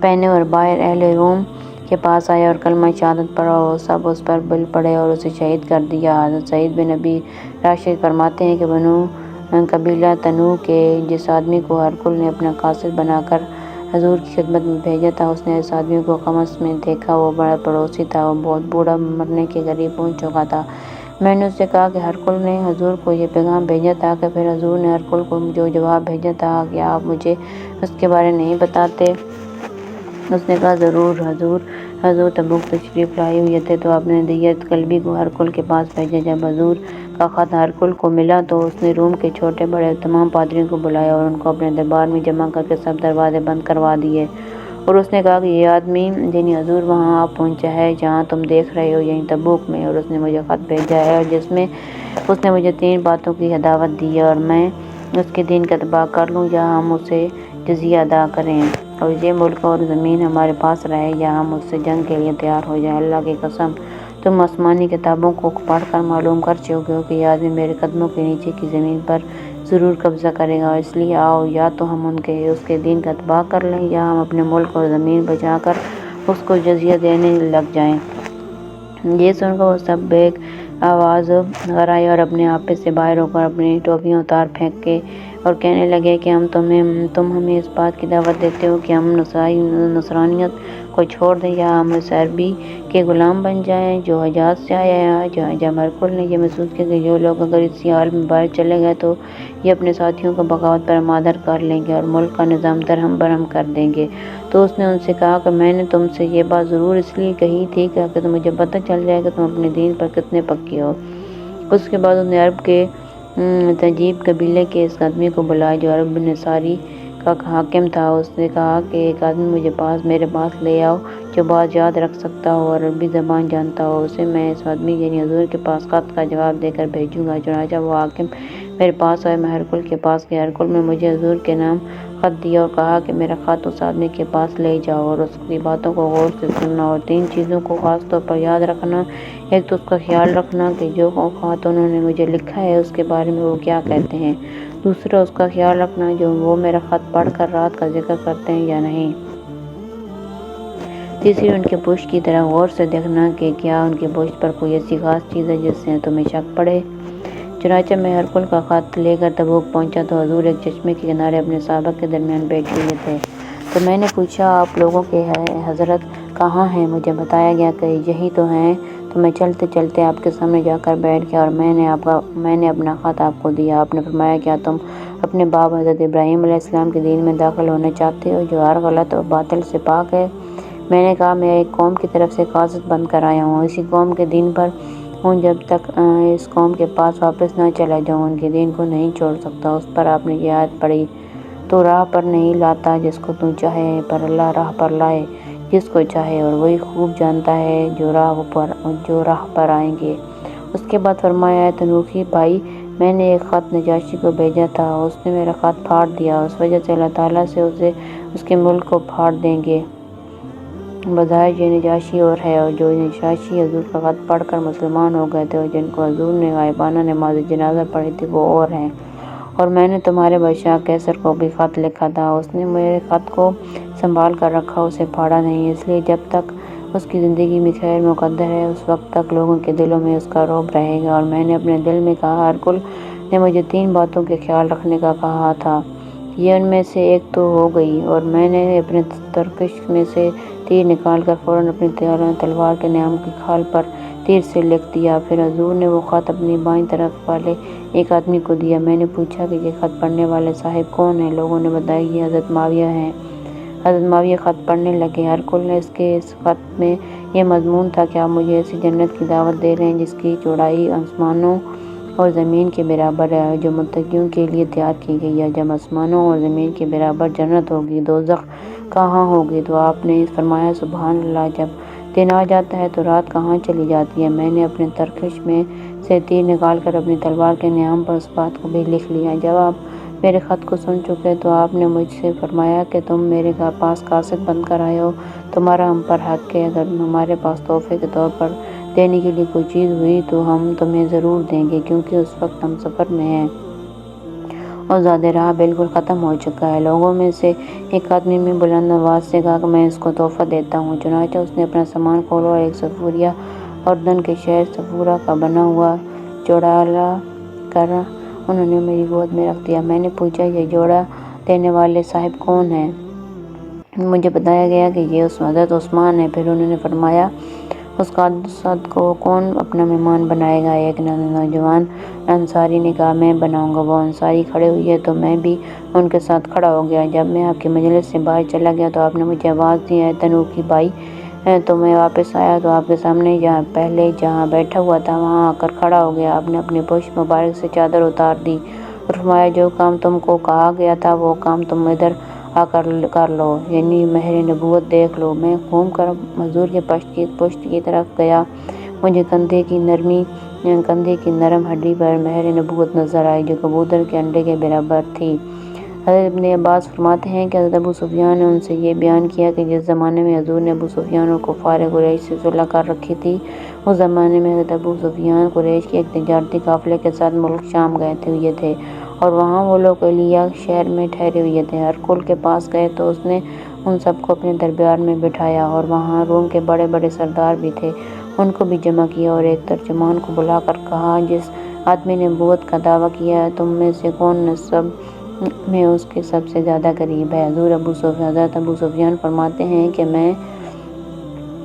پہنے اور باہر اہل روم کے پاس آیا اور کلمہ شہادت پڑھا، اور وہ سب اس پر بل پڑے اور اسے شہید کر دیا۔ حضرت سعید بن ابی راشد فرماتے ہیں کہ بنو قبیلہ تنوع کے جس آدمی کو ہرقل نے اپنا قاصد بنا کر حضور کی خدمت میں بھیجا تھا، اس نے اس آدمی کو قمص میں دیکھا۔ وہ بڑا پڑوسی تھا، وہ بہت بوڑھا مرنے کے قریب پہنچ چکا تھا۔ میں نے اس سے کہا کہ ہرقل نے حضور کو یہ پیغام بھیجا تھا کہ پھر حضور نے ہرقل کو جو جواب بھیجا تھا کہ آپ مجھے اس کے بارے نہیں بتاتے؟ اس نے کہا، ضرور حضور تبوک تشریف لائے ہوئے تھے تو آپ نے دیت کلبی کو ہرقل کے پاس بھیجا۔ جب حضور کا خط ہرقل کو ملا تو اس نے روم کے چھوٹے بڑے تمام پادریوں کو بلایا اور ان کو اپنے دربار میں جمع کر کے سب دروازے بند کروا دیے، اور اس نے کہا کہ یہ آدمی یعنی حضور وہاں آ پہنچا ہے جہاں تم دیکھ رہے ہو، یعنی تبوک میں، اور اس نے مجھے خط بھیجا ہے اور جس میں اس نے مجھے 3 باتوں کی دعوت دی ہے، اور میں اس کے دین کا اتباع کر لوں یا ہم اسے جزیہ ادا کریں، اور یہ ملک اور زمین ہمارے پاس رہے یا ہم اس سے جنگ کے لیے تیار ہو جائیں۔ اللہ کی قسم تم آسمانی کتابوں کو پڑھ کر معلوم کر چکے ہو کہ یہ آدمی میرے قدموں کے نیچے کی زمین پر ضرور قبضہ کرے گا، اس لیے آؤ یا تو ہم اس کے دین کا اتباع کر لیں یا ہم اپنے ملک اور زمین بچا کر اس کو جزیہ دینے لگ جائیں۔ یہ سن کر وہ سب ایک آواز گھر آئے اور اپنے آپے سے باہر ہو کر اپنی ٹوپیاں اتار پھینک کے اور کہنے لگے کہ تم ہمیں اس بات کی دعوت دیتے ہو کہ ہم نصرانیت کو چھوڑ دیں یا ہم اس عربی کے غلام بن جائیں جو حجاز سے آیا ہے۔ جب ہرقل نے یہ محسوس کیا کہ جو لوگ اگر اسی حال میں باہر چلے گئے تو یہ اپنے ساتھیوں کو بغاوت پر آمادہ کر لیں گے اور ملک کا نظام درہم برہم کر دیں گے، تو اس نے ان سے کہا کہ میں نے تم سے یہ بات ضرور اس لیے کہی تھی کہ مجھے پتہ چل جائے کہ تم اپنے دین پر کتنے پکے ہو۔ اس کے بعد اس نے عرب کے تجیب قبیلے کے اس آدمی کو بلایا جو عرب نصاری کا حاکم تھا۔ اس نے کہا کہ ایک آدمی میرے پاس لے آؤ جو بات یاد رکھ سکتا ہو اور عربی زبان جانتا ہو، اسے میں اس آدمی یعنی حضور کے پاس خط کا جواب دے کر بھیجوں گا۔ چنانچہ وہ حاکم میرے پاس آئے، میں ہرقل کے پاس گیا۔ ہرقل نے مجھے حضور کے نام خط دیا اور کہا کہ میرا خط اس آدمی کے پاس لے جاؤ اور اس کی باتوں کو غور سے سننا اور 3 چیزوں کو خاص طور پر یاد رکھنا۔ ایک تو اس کا خیال رکھنا کہ جو خط انہوں نے مجھے لکھا ہے اس کے بارے میں وہ کیا کہتے ہیں، دوسرا اس کا خیال رکھنا جو وہ میرا خط پڑھ کر رات کا ذکر کرتے ہیں یا نہیں، تیسری ان کے پشت کی طرف غور سے دیکھنا کہ کیا ان کی پشت پر کوئی ایسی خاص چیز ہے جس سے تمہیں شک پڑے۔ چنانچہ میں ہرقل کا خط لے کر تبوک پہنچا تو حضور ایک چشمے کے کنارے اپنے صحابہ کے درمیان بیٹھے ہوئے تھے۔ تو میں نے پوچھا، آپ لوگوں کے حضرت کہاں ہیں؟ مجھے بتایا گیا کہ یہی تو ہیں۔ تو میں چلتے چلتے آپ کے سامنے جا کر بیٹھ گیا اور میں نے اپنا خط آپ کو دیا۔ آپ نے فرمایا، کیا تم اپنے باپ حضرت ابراہیم علیہ السلام کے دین میں داخل ہونا چاہتے ہو جو ہر غلط اور باطل سے پاک ہے؟ میں نے کہا، میں ایک قوم کی طرف سے قاصد بن کر آیا ہوں، اسی قوم کے دین پر ہوں، جب تک اس قوم کے پاس واپس نہ چلا جاؤں ان کے دین کو نہیں چھوڑ سکتا۔ اس پر آپ نے یہ آیت پڑھی، تو راہ پر نہیں لاتا جس کو تو چاہے، پر اللہ راہ پر لائے جس کو چاہے، اور وہی خوب جانتا ہے جو راہ پر آئیں گے۔ اس کے بعد فرمایا، تنوخی بھائی، میں نے ایک خط نجاشی کو بھیجا تھا، اس نے میرا خط پھاڑ دیا، اس وجہ سے اللہ تعالیٰ سے اسے اس کے ملک کو پھاڑ دیں گے۔ بظاہر یہ نجاشی اور ہے، اور جو نجاشی حضور کا خط پڑھ کر مسلمان ہو گئے تھے اور جن کو حضور نے غائبانہ نماز جنازہ پڑھی تھی وہ اور ہیں۔ اور میں نے تمہارے بادشاہ قیصر کو بھی خط لکھا تھا، اس نے میرے خط کو سنبھال کر رکھا، اسے پھاڑا نہیں، اس لیے جب تک اس کی زندگی میں خیر مقدر ہے اس وقت تک لوگوں کے دلوں میں اس کا رعب رہے گا۔ اور میں نے اپنے دل میں کہا، ہرقل نے مجھے 3 باتوں کے خیال رکھنے کا کہا تھا، یہ ان میں سے ایک تو ہو گئی، اور میں نے اپنے ترکش میں سے تیر نکال کر فوراً اپنی تلوار کے نیام کی کھال پر تیر سے لکھ دیا۔ پھر حضور نے وہ خط اپنی بائیں طرف والے ایک آدمی کو دیا۔ میں نے پوچھا کہ یہ خط پڑھنے والے صاحب کون ہیں؟ لوگوں نے بتایا، یہ حضرت معاویہ ہیں۔ حضرت معاویہ خط پڑھنے لگے۔ ہرقل نے اس خط میں یہ مضمون تھا کہ آپ مجھے ایسی جنت کی دعوت دے رہے ہیں جس کی چوڑائی آسمانوں اور زمین کے برابر ہے، جو متقیوں کے لیے تیار کی گئی ہے۔ جب آسمانوں اور زمین کے برابر جنت ہوگی، دوزخ کہاں ہوگی؟ تو آپ نے فرمایا، سبحان اللہ، جب دن آ جاتا ہے تو رات کہاں چلی جاتی ہے؟ میں نے اپنے ترکش میں سے تیر نکال کر اپنی تلوار کے نیام پر اس بات کو بھی لکھ لیا۔ جب آپ میرے خط کو سن چکے تو آپ نے مجھ سے فرمایا کہ تم میرے پاس قاصد بن کر آئے ہو، تمہارا ہم پر حق ہے، اگر ہمارے پاس تحفے کے طور پر دینے کے لیے کوئی چیز ہوئی تو ہم تمہیں ضرور دیں گے، کیونکہ اس وقت ہم سفر میں ہیں اور زیادہ راہ بالکل ختم ہو چکا ہے۔ لوگوں میں سے ایک آدمی نے بلند آواز سے کہا کہ میں اس کو تحفہ دیتا ہوں۔ چنانچہ اس نے اپنا سامان کھولا اور ایک صفوریہ اردن کے شہر صفورہ کا بنا ہوا جوڑا لا کر انہوں نے میری گود میں رکھ دیا۔ میں نے پوچھا، یہ جوڑا دینے والے صاحب کون ہیں؟ مجھے بتایا گیا کہ یہ حضرت عثمان ہیں۔ پھر انہوں نے فرمایا، اس قاصد کو کون اپنا مہمان بنائے گا؟ ایک نوجوان انصاری نے کہا، میں بناؤں گا۔ وہ انصاری کھڑے ہوئے تو میں بھی ان کے ساتھ کھڑا ہو گیا۔ جب میں آپ کی مجلس سے باہر چلا گیا تو آپ نے مجھے آواز دی، اے تنوخی بھائی، تو میں واپس آیا تو آپ کے سامنے پہلے جہاں بیٹھا ہوا تھا وہاں آ کر کھڑا ہو گیا۔ آپ نے اپنی پشت مبارک سے چادر اتار دی اور فرمایا، جو کام تم کو کہا گیا تھا وہ کام تم ادھر آ کر لو، یعنی مہر نبوت دیکھ لو۔ میں گھوم کر حضور کے پشت کی طرف گیا، مجھے کندھے کی نرم ہڈی پر مہر نبوت نظر آئی جو کبوتر کے انڈے کے برابر تھی۔ حضرت ابن عباس فرماتے ہیں کہ حضرت ابو سفیان نے ان سے یہ بیان کیا کہ جس زمانے میں حضور نے ابو سفیان اور کفار قریش سے صلح کر رکھی تھی، اس زمانے میں حضرت ابو سفیان قریش کے ایک تجارتی قافلے کے ساتھ ملک شام گئے ہوئے تھے اور وہاں وہ لوگ ایلیا شہر میں ٹھہرے ہوئے تھے۔ ہرقل کے پاس گئے تو اس نے ان سب کو اپنے دربار میں بٹھایا اور وہاں روم کے بڑے بڑے سردار بھی تھے، ان کو بھی جمع کیا اور ایک ترجمان کو بلا کر کہا، جس آدمی نے نبوت کا دعویٰ کیا ہے تم میں سے کون میں اس کے سب سے زیادہ قریب ہے۔ حضرت ابو سفیان فرماتے ہیں کہ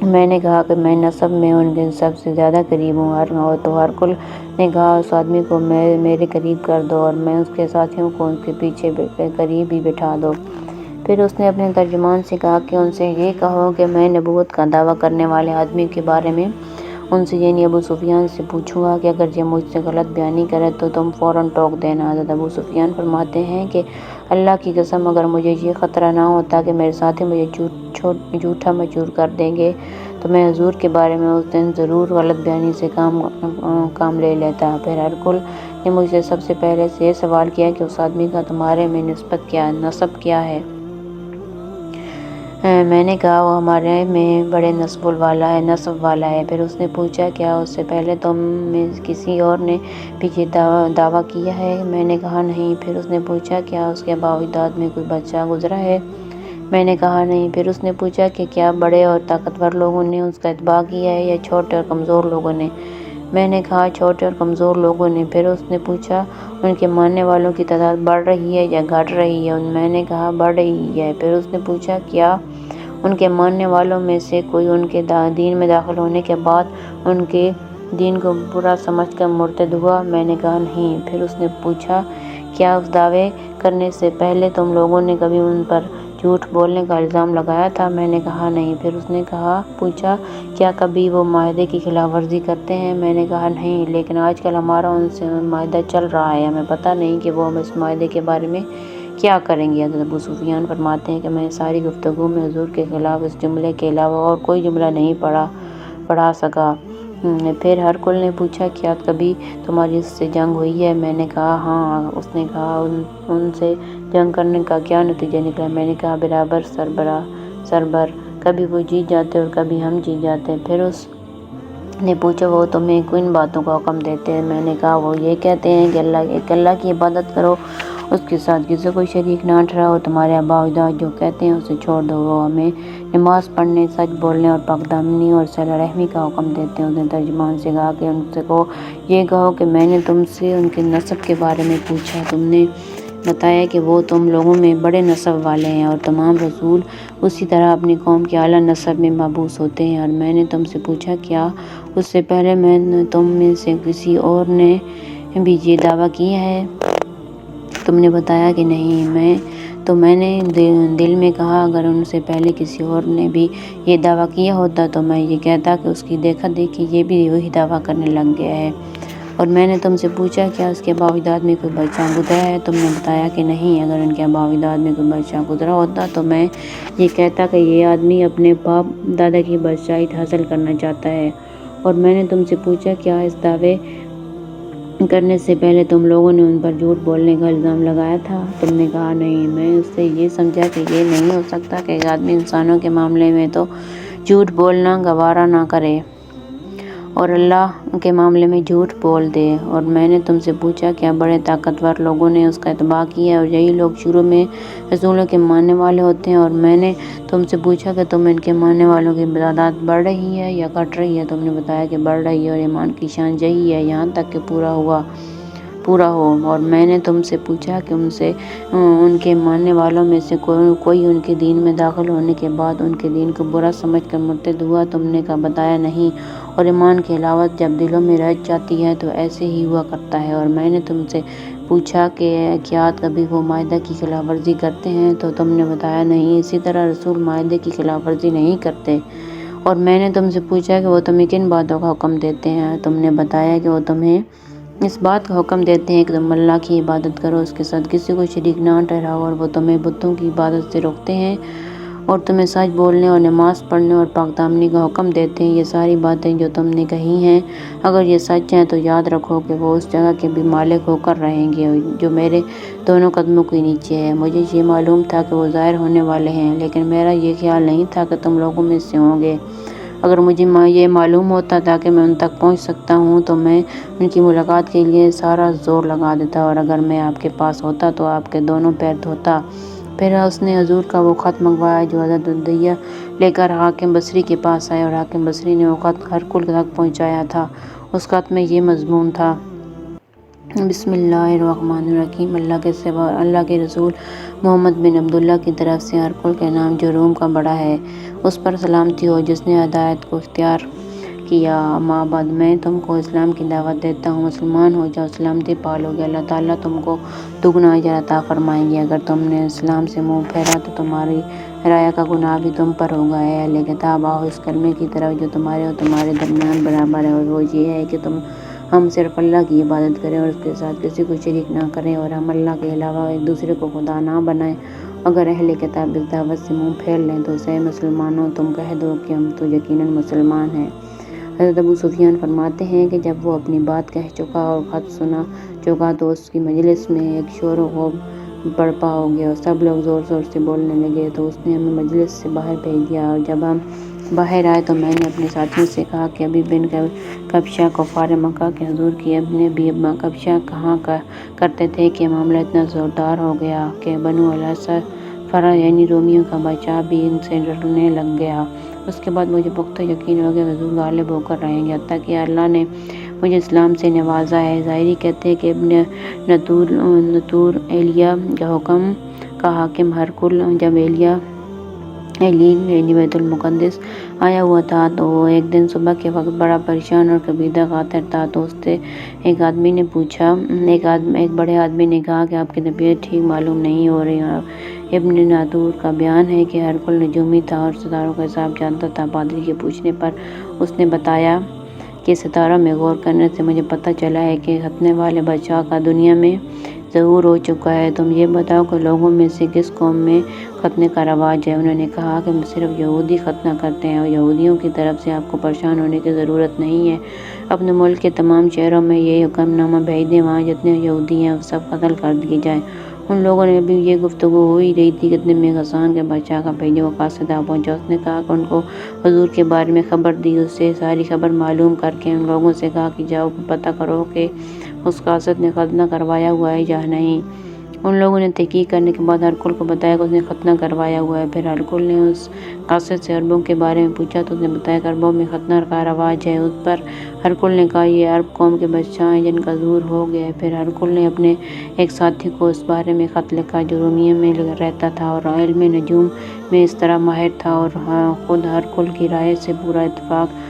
میں نے کہا کہ میں نسب میں ان کے سب سے زیادہ قریب ہوں، تو ہرقل نے کہا اس آدمی کو میرے قریب کر دو اور میں اس کے ساتھیوں کو ان کے پیچھے قریب ہی بٹھا دو۔ پھر اس نے اپنے ترجمان سے کہا کہ ان سے یہ کہو کہ میں نبوت کا دعویٰ کرنے والے آدمی کے بارے میں ان سے یعنی ابو سفیان سے پوچھوں گا کہ اگر یہ مجھ سے غلط بیانی کرے تو تم فوراً ٹوک دینا۔ حضرت ابو سفیان فرماتے ہیں کہ اللہ کی قسم اگر مجھے یہ خطرہ نہ ہوتا کہ میرے ساتھی مجھے جھوٹا مجبور کر دیں گے تو میں حضور کے بارے میں اس دن ضرور غلط بیانی سے کام لے لیتا۔ پھر ہرقل نے مجھ سے سب سے پہلے یہ سوال کیا کہ اس آدمی کا تمہارے میں نسب کیا ہے؟ میں نے کہا وہ ہمارے میں بڑے نسب والا ہے۔ پھر اس نے پوچھا کیا اس سے پہلے تم میں کسی اور نے بھی یہ دعویٰ کیا ہے؟ میں نے کہا نہیں۔ پھر اس نے پوچھا کیا اس کے آباء و اجداد میں کوئی بچہ گزرا ہے؟ میں نے کہا نہیں۔ پھر اس نے پوچھا کہ کیا بڑے اور طاقتور لوگوں نے اس کا اتباع کیا ہے یا چھوٹے اور کمزور لوگوں نے؟ میں نے کہا چھوٹے اور کمزور لوگوں نے۔ پھر اس نے پوچھا ان کے ماننے والوں کی تعداد بڑھ رہی ہے یا گھٹ رہی ہے؟ میں نے کہا بڑھ رہی ہے۔ پھر اس نے پوچھا کیا ان کے ماننے والوں میں سے کوئی ان کے دین میں داخل ہونے کے بعد ان کے دین کو برا سمجھ کر مرتد ہوا؟ میں نے کہا نہیں۔ پھر اس نے پوچھا کیا اس دعوے کرنے سے پہلے تم لوگوں نے کبھی ان پر جھوٹ بولنے کا الزام لگایا تھا؟ میں نے کہا نہیں۔ پھر اس نے پوچھا کیا کبھی وہ معاہدے کی خلاف ورزی کرتے ہیں؟ میں نے کہا نہیں، لیکن آج کل ہمارا ان سے معاہدہ چل رہا ہے، ہمیں پتہ نہیں کہ وہ اس معاہدے کے بارے میں کیا کریں گے۔ حضرت ابو سفیان فرماتے ہیں کہ میں ساری گفتگو میں حضور کے خلاف اس جملے کے علاوہ اور کوئی جملہ نہیں پڑھا سکا۔ پھر ہرقل نے پوچھا کیا کبھی تمہاری اس سے جنگ ہوئی ہے؟ میں نے کہا ہاں۔ اس نے کہا ان سے جنگ کرنے کا کیا نتیجہ نکلا؟ میں نے کہا برابر سربر، کبھی وہ جیت جاتے اور کبھی ہم جیت جاتے۔ پھر اس نے پوچھا وہ تمہیں کن باتوں کا حکم دیتے ہیں؟ میں نے کہا وہ یہ کہتے ہیں کہ اللہ کی عبادت کرو، اس کے ساتھ کسی کو شریک نہ ٹھہراؤ، تمہارے آباء و اجداد جو کہتے ہیں اسے چھوڑ دو۔ وہ ہمیں نماز پڑھنے، سچ بولنے اور پاک دامنی اور صلہ رحمی کا حکم دیتے ہیں۔ اس نے ترجمان سے کہا کہ ان سے یہ کہو کہ میں نے تم سے ان کے نسب کے بارے میں پوچھا، تم نے بتایا کہ وہ تم لوگوں میں بڑے نسب والے ہیں اور تمام رسول اسی طرح اپنی قوم کے اعلیٰ نسب میں مبعوث ہوتے ہیں، اور میں نے تم سے پوچھا کیا اس سے پہلے تم میں سے کسی اور نے بھی یہ دعویٰ کیا ہے؟ تم نے بتایا کہ نہیں۔ میں نے دل میں کہا اگر ان سے پہلے کسی اور نے بھی یہ دعویٰ کیا ہوتا تو میں یہ کہتا کہ اس کی دیکھا دیکھی یہ بھی وہی دعویٰ کرنے لگ گیا ہے۔ اور میں نے تم سے پوچھا کیا اس کے آباء و اجداد میں کوئی بچہ گزرا ہے؟ تم نے بتایا کہ نہیں۔ اگر ان کے آباء و اجداد میں کوئی بچہ گزرا ہوتا تو میں یہ کہتا کہ یہ آدمی اپنے باپ دادا کی بادشاہیت حاصل کرنا چاہتا ہے۔ اور میں نے تم سے پوچھا کیا اس دعوے کرنے سے پہلے تم لوگوں نے ان پر جھوٹ بولنے کا الزام لگایا تھا؟ تم نے کہا نہیں۔ میں اس سے یہ سمجھا کہ یہ نہیں ہو سکتا کہ ایک آدمی انسانوں کے معاملے میں تو جھوٹ بولنا گوارا نہ کرے اور اللہ کے معاملے میں جھوٹ بول دے۔ اور میں نے تم سے پوچھا کیا بڑے طاقتور لوگوں نے اس کا اتباع کیا اور یہی لوگ شروع میں رسولوں کے ماننے والے ہوتے ہیں؟ اور میں نے تم سے پوچھا کہ تم ان کے ماننے والوں کی تعداد بڑھ رہی ہے یا گھٹ رہی ہے؟ تم نے بتایا کہ بڑھ رہی ہے اور ایمان کی شان یہی ہے یہاں تک کہ پورا ہو۔ اور میں نے تم سے پوچھا کہ ان کے ماننے والوں میں سے کوئی ان کے دین میں داخل ہونے کے بعد ان کے دین کو برا سمجھ کر مرتد ہوا؟ تم نے بتایا نہیں۔ اور ایمان کی حلاوت جب دلوں میں رچ جاتی ہے تو ایسے ہی ہوا کرتا ہے۔ اور میں نے تم سے پوچھا کہ کیا کبھی وہ معاہدہ کی خلاف ورزی کرتے ہیں؟ تو تم نے بتایا نہیں۔ اسی طرح رسول معاہدے کی خلاف ورزی نہیں کرتے۔ اور میں نے تم سے پوچھا کہ وہ تمہیں کن باتوں کا حکم دیتے ہیں؟ تم نے بتایا کہ وہ تمہیں اس بات کا حکم دیتے ہیں کہ تم اللہ کی عبادت کرو، اس کے ساتھ کسی کو شریک نہ ٹھہراؤ، اور وہ تمہیں بتوں کی عبادت سے روکتے ہیں اور تمہیں سچ بولنے اور نماز پڑھنے اور پاک دامنی کا حکم دیتے ہیں۔ یہ ساری باتیں جو تم نے کہی ہیں اگر یہ سچ ہیں تو یاد رکھو کہ وہ اس جگہ کے بھی مالک ہو کر رہیں گے جو میرے دونوں قدموں کے نیچے ہے۔ مجھے یہ معلوم تھا کہ وہ ظاہر ہونے والے ہیں، لیکن میرا یہ خیال نہیں تھا کہ تم لوگوں میں سے ہوں گے۔ اگر مجھے یہ معلوم ہوتا تھا کہ میں ان تک پہنچ سکتا ہوں تو میں ان کی ملاقات کے لیے سارا زور لگا دیتا، اور اگر میں آپ کے پاس ہوتا تو آپ کے دونوں پیر دھوتا۔ پھر اس نے حضور کا وہ خط منگوایا جو حضرت عطیہ لے کر حاکم بصری کے پاس آئے، اور حاکم بصری نے وہ خط ہرقل تک پہنچایا تھا۔ اس خط میں یہ مضمون تھا: بسم اللہ الرحمن الرحیم۔ اللہ کے سوا اللہ کے رسول محمد بن عبداللہ کی طرف سے ہرقل کے نام جو روم کا بڑا ہے اس پر سلامتی ہو جس نے ہدایت کو اختیار کیا۔ اما بعد، میں تم کو اسلام کی دعوت دیتا ہوں، مسلمان ہو جاؤ، سلامتی پالو گے، اللہ تعالیٰ تم کو دگنا اجر عطا فرمائیں گے۔ اگر تم نے اسلام سے منہ پھیرا تو تمہاری رایا کا گناہ بھی تم پر ہوگا۔ اے اہل کتاب، آؤ اس کلمے کی طرف جو تمہارے اور تمہارے درمیان برابر ہے، اور وہ یہ ہے کہ ہم صرف اللہ کی عبادت کریں اور اس کے ساتھ کسی کو شریک نہ کریں، اور ہم اللہ کے علاوہ ایک دوسرے کو خدا نہ بنائیں۔ اگر اہل کتاب اس دعوت سے منہ پھیر لیں تو اے مسلمانوں، تم کہہ دو کہ ہم تو یقیناً مسلمان ہیں۔ حضرت ابو سفیان فرماتے ہیں کہ جب وہ اپنی بات کہہ چکا اور خط سنا چکا تو اس کی مجلس میں ایک شور و غوغ برپا ہو گیا اور سب لوگ زور زور سے بولنے لگے، تو اس نے ہمیں مجلس سے باہر بھیج دیا۔ اور جب ہم باہر آئے تو میں نے اپنے ساتھیوں سے کہا کہ ابی بن کبشہ کفار مکہ کے حضور کی ابن ابی کبشہ کہا کرتے تھے کہ معاملہ اتنا زوردار ہو گیا کہ بنو الاسفر یعنی رومیوں کا بادشاہ بھی ان سے ڈرنے لگ گیا۔ اس کے بعد مجھے پختہ یقین ہو گیا کہ حضور غالب ہو کر رہیں گے، حتیٰ کہ اللہ نے مجھے اسلام سے نوازا ہے۔ ظاہری کہتے ہیں کہ ابن نطور ایلیہ کا حکم کا حاکم ہرقل جب ایلیل یعنی بیت المقدس آیا ہوا تھا تو وہ ایک دن صبح کے وقت بڑا پریشان اور کبیدہ خاطر تھا، تو اس سے ایک بڑے آدمی نے کہا کہ آپ کی طبیعت ٹھیک معلوم نہیں ہو رہی۔ ابن نطور کا بیان ہے کہ ہرقل نجومی تھا اور ستاروں کا حساب جانتا تھا۔ پادری کے پوچھنے پر اس نے بتایا کہ ستاروں میں غور کرنے سے مجھے پتہ چلا ہے کہ ختنے والے بادشاہ کا دنیا میں ظہور ہو چکا ہے۔ تم یہ بتاؤ کہ لوگوں میں سے کس قوم میں ختنے کا رواج ہے؟ انہوں نے کہا کہ صرف یہودی ختنہ کرتے ہیں، اور یہودیوں کی طرف سے آپ کو پریشان ہونے کی ضرورت نہیں ہے۔ اپنے ملک کے تمام شہروں میں یہ حکم نامہ بھیج دیں، وہاں جتنے یہودی ہیں وہ سب قتل کر دیے جائیں۔ ان لوگوں نے ابھی یہ گفتگو ہو ہی رہی تھی کہ اتنے میں غسان کے بادشاہ کا بھیجا ہوا قاصد آ پہنچا۔ اس نے کہا کہ ان کو حضور کے بارے میں خبر دی۔ اس سے ساری خبر معلوم کر کے ان لوگوں سے کہا کہ جاؤ پتہ کرو کہ اس قاصد نے ختنہ کروایا ہوا ہے یا نہیں۔ ان لوگوں نے تحقیق کرنے کے بعد ہرقل کو بتایا کہ اس نے ختنہ کروایا ہوا ہے۔ پھر ہرقل نے اس قاصد سے عربوں کے بارے میں پوچھا تو اس نے بتایا کہ عربوں میں ختنہ کا رواج ہے۔ اس پر ہرقل نے کہا یہ عرب قوم کے بادشاہ ہیں جن کا ظہور ہو گیا ہے۔ پھر ہرقل نے اپنے ایک ساتھی کو اس بارے میں خط لکھا جو رومیوں میں رہتا تھا اور علم نجوم میں اس طرح ماہر تھا، اور خود ہرقل کی رائے سے پورا اتفاق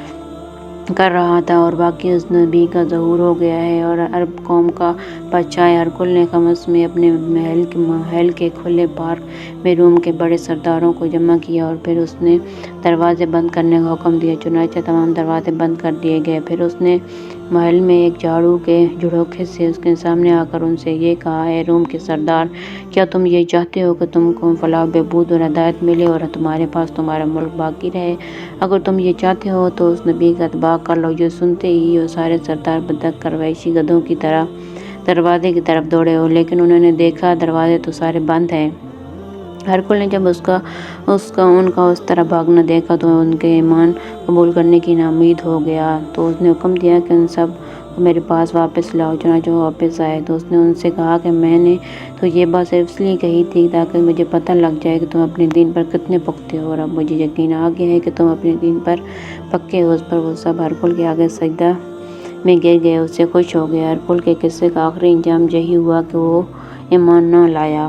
کر رہا تھا اور باقی اس نبی کا ظہور ہو گیا ہے اور عرب قوم کا بادشاہ ہے۔ ہرقل نے خمس میں اپنے محل کے کھلے پارک میں روم کے بڑے سرداروں کو جمع کیا اور پھر اس نے دروازے بند کرنے کا حکم دیا، چنانچہ تمام دروازے بند کر دیے گئے۔ پھر اس نے محل میں ایک جھاڑو کے جھڑوکے سے اس کے سامنے آ کر ان سے یہ کہا، اے روم کے سردار، کیا تم یہ چاہتے ہو کہ تم کو فلاح و بہبود اور ہدایت ملے اور تمہارے پاس تمہارا ملک باقی رہے؟ اگر تم یہ چاہتے ہو تو اس نبی کا اتباع کر لو۔ جو سنتے ہی وہ سارے سردار بدک کر وحشی گدھوں کی طرح دروازے کی طرف دوڑے ہو، لیکن انہوں نے دیکھا دروازے تو سارے بند ہیں۔ ہرقل نے جب ان کا اس طرح بھاگنا دیکھا تو ان کے ایمان قبول کرنے کی ناامید ہو گیا، تو اس نے حکم دیا کہ ان سب کو میرے پاس واپس لاؤ۔ چنانچہ وہ واپس آئے تو اس نے ان سے کہا کہ میں نے تو یہ بات صرف اس لیے کہی تھی تاکہ مجھے پتہ لگ جائے کہ تم اپنے دین پر کتنے پکے ہو، اور اب مجھے یقین آ گیا ہے کہ تم اپنے دین پر پکے ہو۔ اس پر وہ سب ہرقل کے آگے سجدہ میں گر گئے، اس سے خوش ہو گئے۔ ہرقل کے قصے کا آخری انجام یہی ہوا کہ وہ ایمان نہ لایا۔